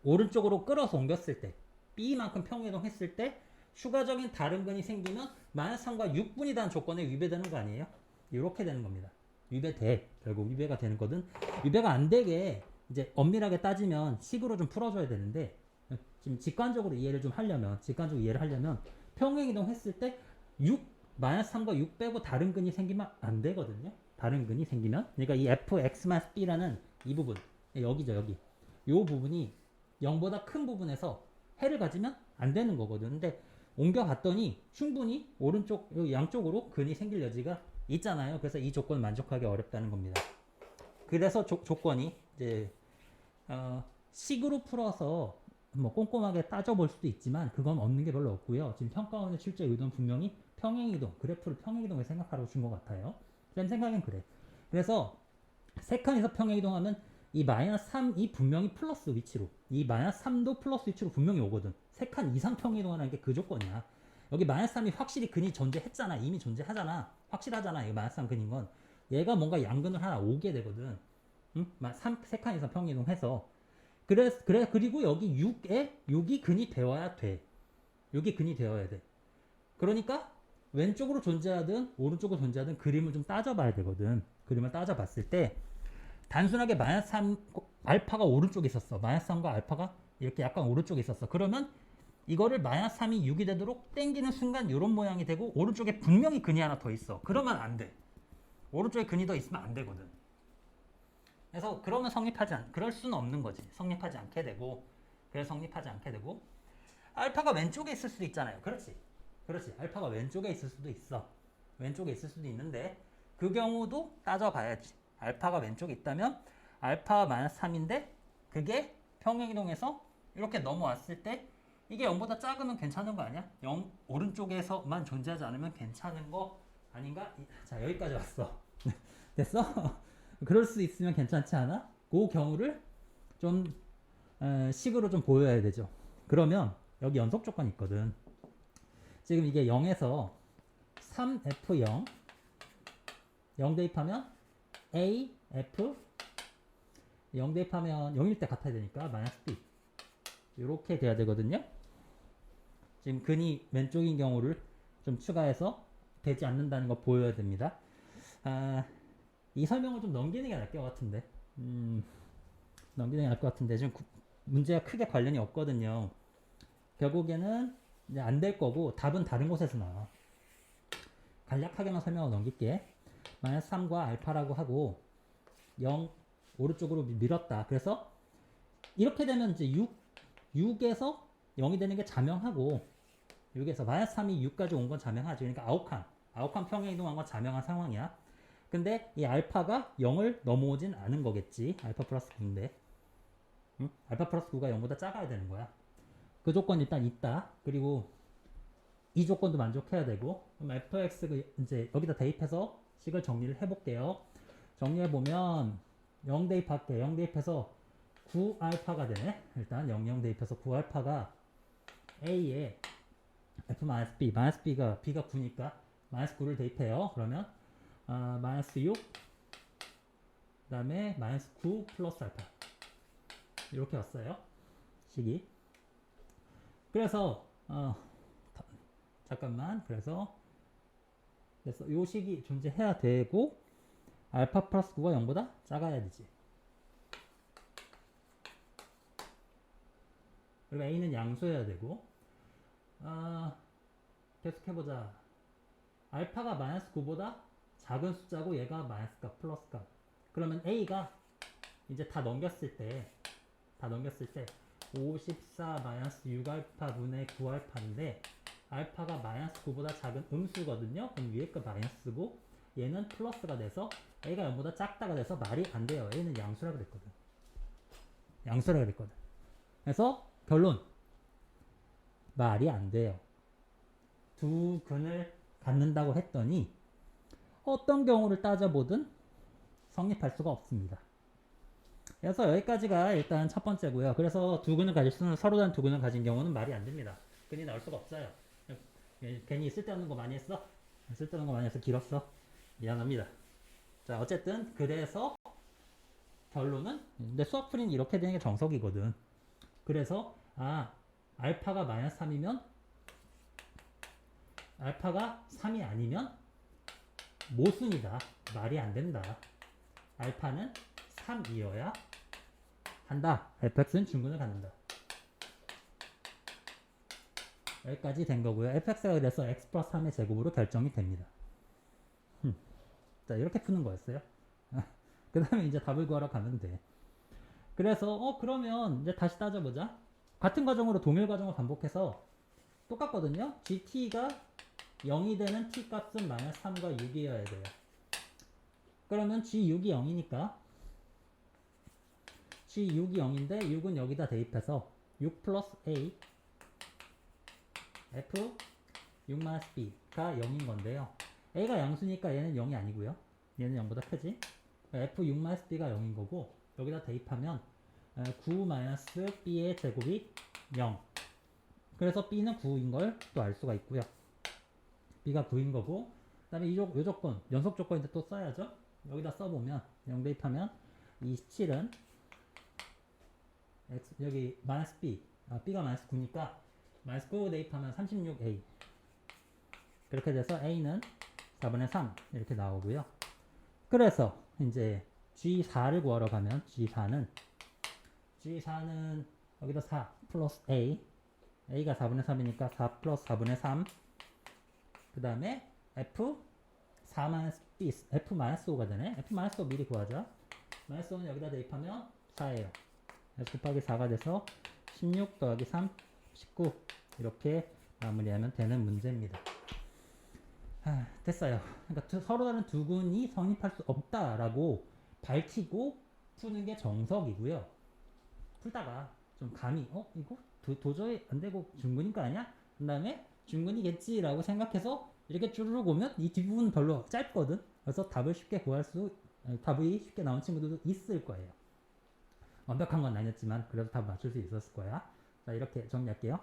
오른쪽으로 끌어서 옮겼을 때 B만큼 평행이동 했을 때 추가적인 다른 근이 생기면 마이너스 3과 6분이라는 조건에 위배되는 거 아니에요? 이렇게 되는 겁니다. 위배돼. 결국 위배가 되는 거든. 위배가 안 되게 이제 엄밀하게 따지면 식으로 좀 풀어줘야 되는데 지금 직관적으로 이해를 하려면 평행이동 했을 때 마이너스 3과 6 빼고 다른 근이 생기면 안 되거든요. 다른 근이 생기면 그러니까 이 fx-b라는 이 부분 여기죠 여기 요 부분이 0보다 큰 부분에서 해를 가지면 안 되는 거거든. 근데 옮겨갔더니 충분히 오른쪽 양쪽으로 근이 생길 여지가 있잖아요. 그래서 이 조건을 만족하기 어렵다는 겁니다. 그래서 조건이 이제 식으로 풀어서 뭐 꼼꼼하게 따져볼 수도 있지만 그건 얻는 게 별로 없고요. 지금 평가원의 실제 의도는 분명히 평행이동, 그래프를 평행이동을 생각하라고 준 것 같아요. 쌤 생각엔 그래. 그래서 세 칸에서 평행이동하면 이 마이너스 3이 분명히 플러스 위치로 이 마이너스 3도 플러스 위치로 분명히 오거든. 세 칸 이상 평행이동하는 게 그 조건이야. 여기 마이너스 3이 확실히 근이 존재했잖아. 이미 존재하잖아. 확실하잖아. 이거 마이너스 3 근인 건. 얘가 뭔가 양근을 하나 오게 되거든. 응? 3, 칸 이상 평행이동해서 그리고 여기 6이 근이 되어야 돼. 6이 근이 되어야 돼. 그러니까 왼쪽으로 존재하든 오른쪽으로 존재하든 그림을 좀 따져봐야 되거든. 그림을 따져봤을 때 단순하게 마이너스 3 알파가 오른쪽에 있었어. 마이너스 3과 알파가 이렇게 약간 오른쪽에 있었어. 그러면 이거를 마이너스 3이 6이 되도록 당기는 순간 이런 모양이 되고 오른쪽에 분명히 근이 하나 더 있어. 그러면 안 돼. 오른쪽에 근이 더 있으면 안 되거든. 그래서 그러면 그럴 수는 없는 거지. 성립하지 않게 되고 그래서 성립하지 않게 되고 알파가 왼쪽에 있을 수도 있잖아요. 그렇지. 알파가 왼쪽에 있을 수도 있어. 왼쪽에 있을 수도 있는데 그 경우도 따져봐야지. 알파가 왼쪽에 있다면 알파가 마이너스 3인데 그게 평행이동해서 이렇게 넘어왔을 때 이게 0보다 작으면 괜찮은 거 아니야? 0 오른쪽에서만 존재하지 않으면 괜찮은 거 아닌가? 자 여기까지 왔어. 됐어? 그럴 수 있으면 괜찮지 않아? 그 경우를 좀 식으로 좀 보여야 되죠. 그러면 여기 연속 조건이 있거든. 지금 이게 0에서 3f0 0 대입하면 a, f 0 대입하면 0일 때 같아야 되니까 마이너스 b 이렇게 돼야 되거든요. 지금 근이 왼쪽인 경우를 좀 추가해서 되지 않는다는 거 보여야 됩니다. 이 설명을 좀 넘기는 게 나을 것 같은데 넘기는 게 나을 것 같은데 지금 문제가 크게 관련이 없거든요. 결국에는 이제 안 될 거고 답은 다른 곳에서 나와. 간략하게만 설명을 넘길게. 마이너스 3과 알파라고 하고 0 오른쪽으로 밀었다. 그래서 이렇게 되면 이제 6에서 0이 되는 게 자명하고 6에서 마이너스 3이 6까지 온 건 자명하죠. 그러니까 9칸 평행 이동한 건 자명한 상황이야. 근데 이 알파가 0을 넘어오진 않은 거겠지. 알파 플러스 9인데 알파 플러스 9가 0보다 작아야 되는 거야. 그 조건 일단 있다. 그리고 이 조건도 만족해야 되고 그럼 fx 이제 여기다 대입해서 식을 정리를 해볼게요. 정리해보면 0 대입할게. 0 대입해서 9알파가 되네. 일단 00 대입해서 9알파가 A에 F-B, B가 9니까 마이너스 9를 대입해요. 그러면 마이너스 6, 그 다음에 마이너스 9 플러스 알파 이렇게 왔어요. 식이. 그래서 잠깐만. 그래서 요 식이 존재해야 되고 알파 플러스 9가 0보다 작아야 되지. 그리고 A는 양수해야 되고 계속해보자. 알파가 마이너스 9보다 작은 숫자고 얘가 마이너스값 플러스값. 그러면 A가 이제 다 넘겼을 때 54 마이너스 6알파 분의 9알파인데 알파가 마이너스 9보다 작은 음수거든요. 그럼 위에 거 마이너스고 얘는 플러스가 돼서 A가 0보다 작다가 돼서 말이 안 돼요. A는 양수라 그랬거든. 그래서 결론 말이 안 돼요. 두 근을 갖는다고 했더니 어떤 경우를 따져보든 성립할 수가 없습니다. 그래서 여기까지가 일단 첫 번째고요. 그래서 두 근을 가질 수는 서로 다른 두 근을 가진 경우는 말이 안 됩니다. 근이 나올 수가 없어요. 괜히 쓸데없는 거 많이 했어? 쓸데없는 거 많이 해서 길었어? 미안합니다. 자, 어쨌든 그래서 결론은 근데 수학 풀이는 이렇게 되는 게 정석이거든. 그래서 알파가 마이너스 3이면 알파가 3이 아니면 모순이다. 말이 안 된다. 알파는 3이어야 한다. fx는 중근을 갖는다. 여기까지 된 거고요. fx가 그래서 x 플러스 3의 제곱으로 결정이 됩니다. 자, 이렇게 푸는 거였어요. 그 다음에 이제 답을 구하러 가면 돼. 그래서 그러면 이제 다시 따져보자. 같은 과정으로 동일 과정을 반복해서 똑같거든요. gt가 0이 되는 t 값은 마이너스 3과 6이어야 돼요. 그러면 g6이 0이니까 g6이 0인데 6은 여기다 대입해서 6 플러스 a f 6 마이너스 b가 0인 건데요. a가 양수니까 얘는 0이 아니고요. 얘는 0보다 크지. f 6 마이너스 b가 0인 거고 여기다 대입하면 9 마이너스 b의 제곱이 0. 그래서 b는 9인 걸 또 알 수가 있고요. b가 9인 거고 그 다음에 요 조건 연속 조건인데 또 써야죠. 여기다 써보면 0 대입하면 27은 x, 여기 마이너스 b b가 마이너스 9니까 마이너스 9 대입하면 36a 그렇게 돼서 a는 4분의 3 이렇게 나오고요. 그래서 이제 G4를 구하러 가면 G4는 여기다 4 플러스 A가 4분의 3이니까 4 플러스 4분의 3 그 다음에 F 4 마이너스 B F 마이너스 5가 되네. F 마이너스 5 미리 구하자. 마이너스 5는 여기다 대입하면 4예요. 그래서 곱하기 4가 돼서 16 더하기 3 19 이렇게 마무리하면 되는 문제입니다. 됐어요. 그러니까 서로 다른 두 근이 성립할 수 없다라고 밝히고 푸는 게 정석이고요. 풀다가 좀 감이 이거 도저히 안 되고 중근인 거 아니야? 그 다음에 중근이겠지라고 생각해서 이렇게 쭈르륵 오면 이 뒷부분은 별로 짧거든. 그래서 답이 쉽게 나온 친구들도 있을 거예요. 완벽한 건 아니었지만 그래도 답 맞출 수 있었을 거야. 자, 이렇게 정리할게요.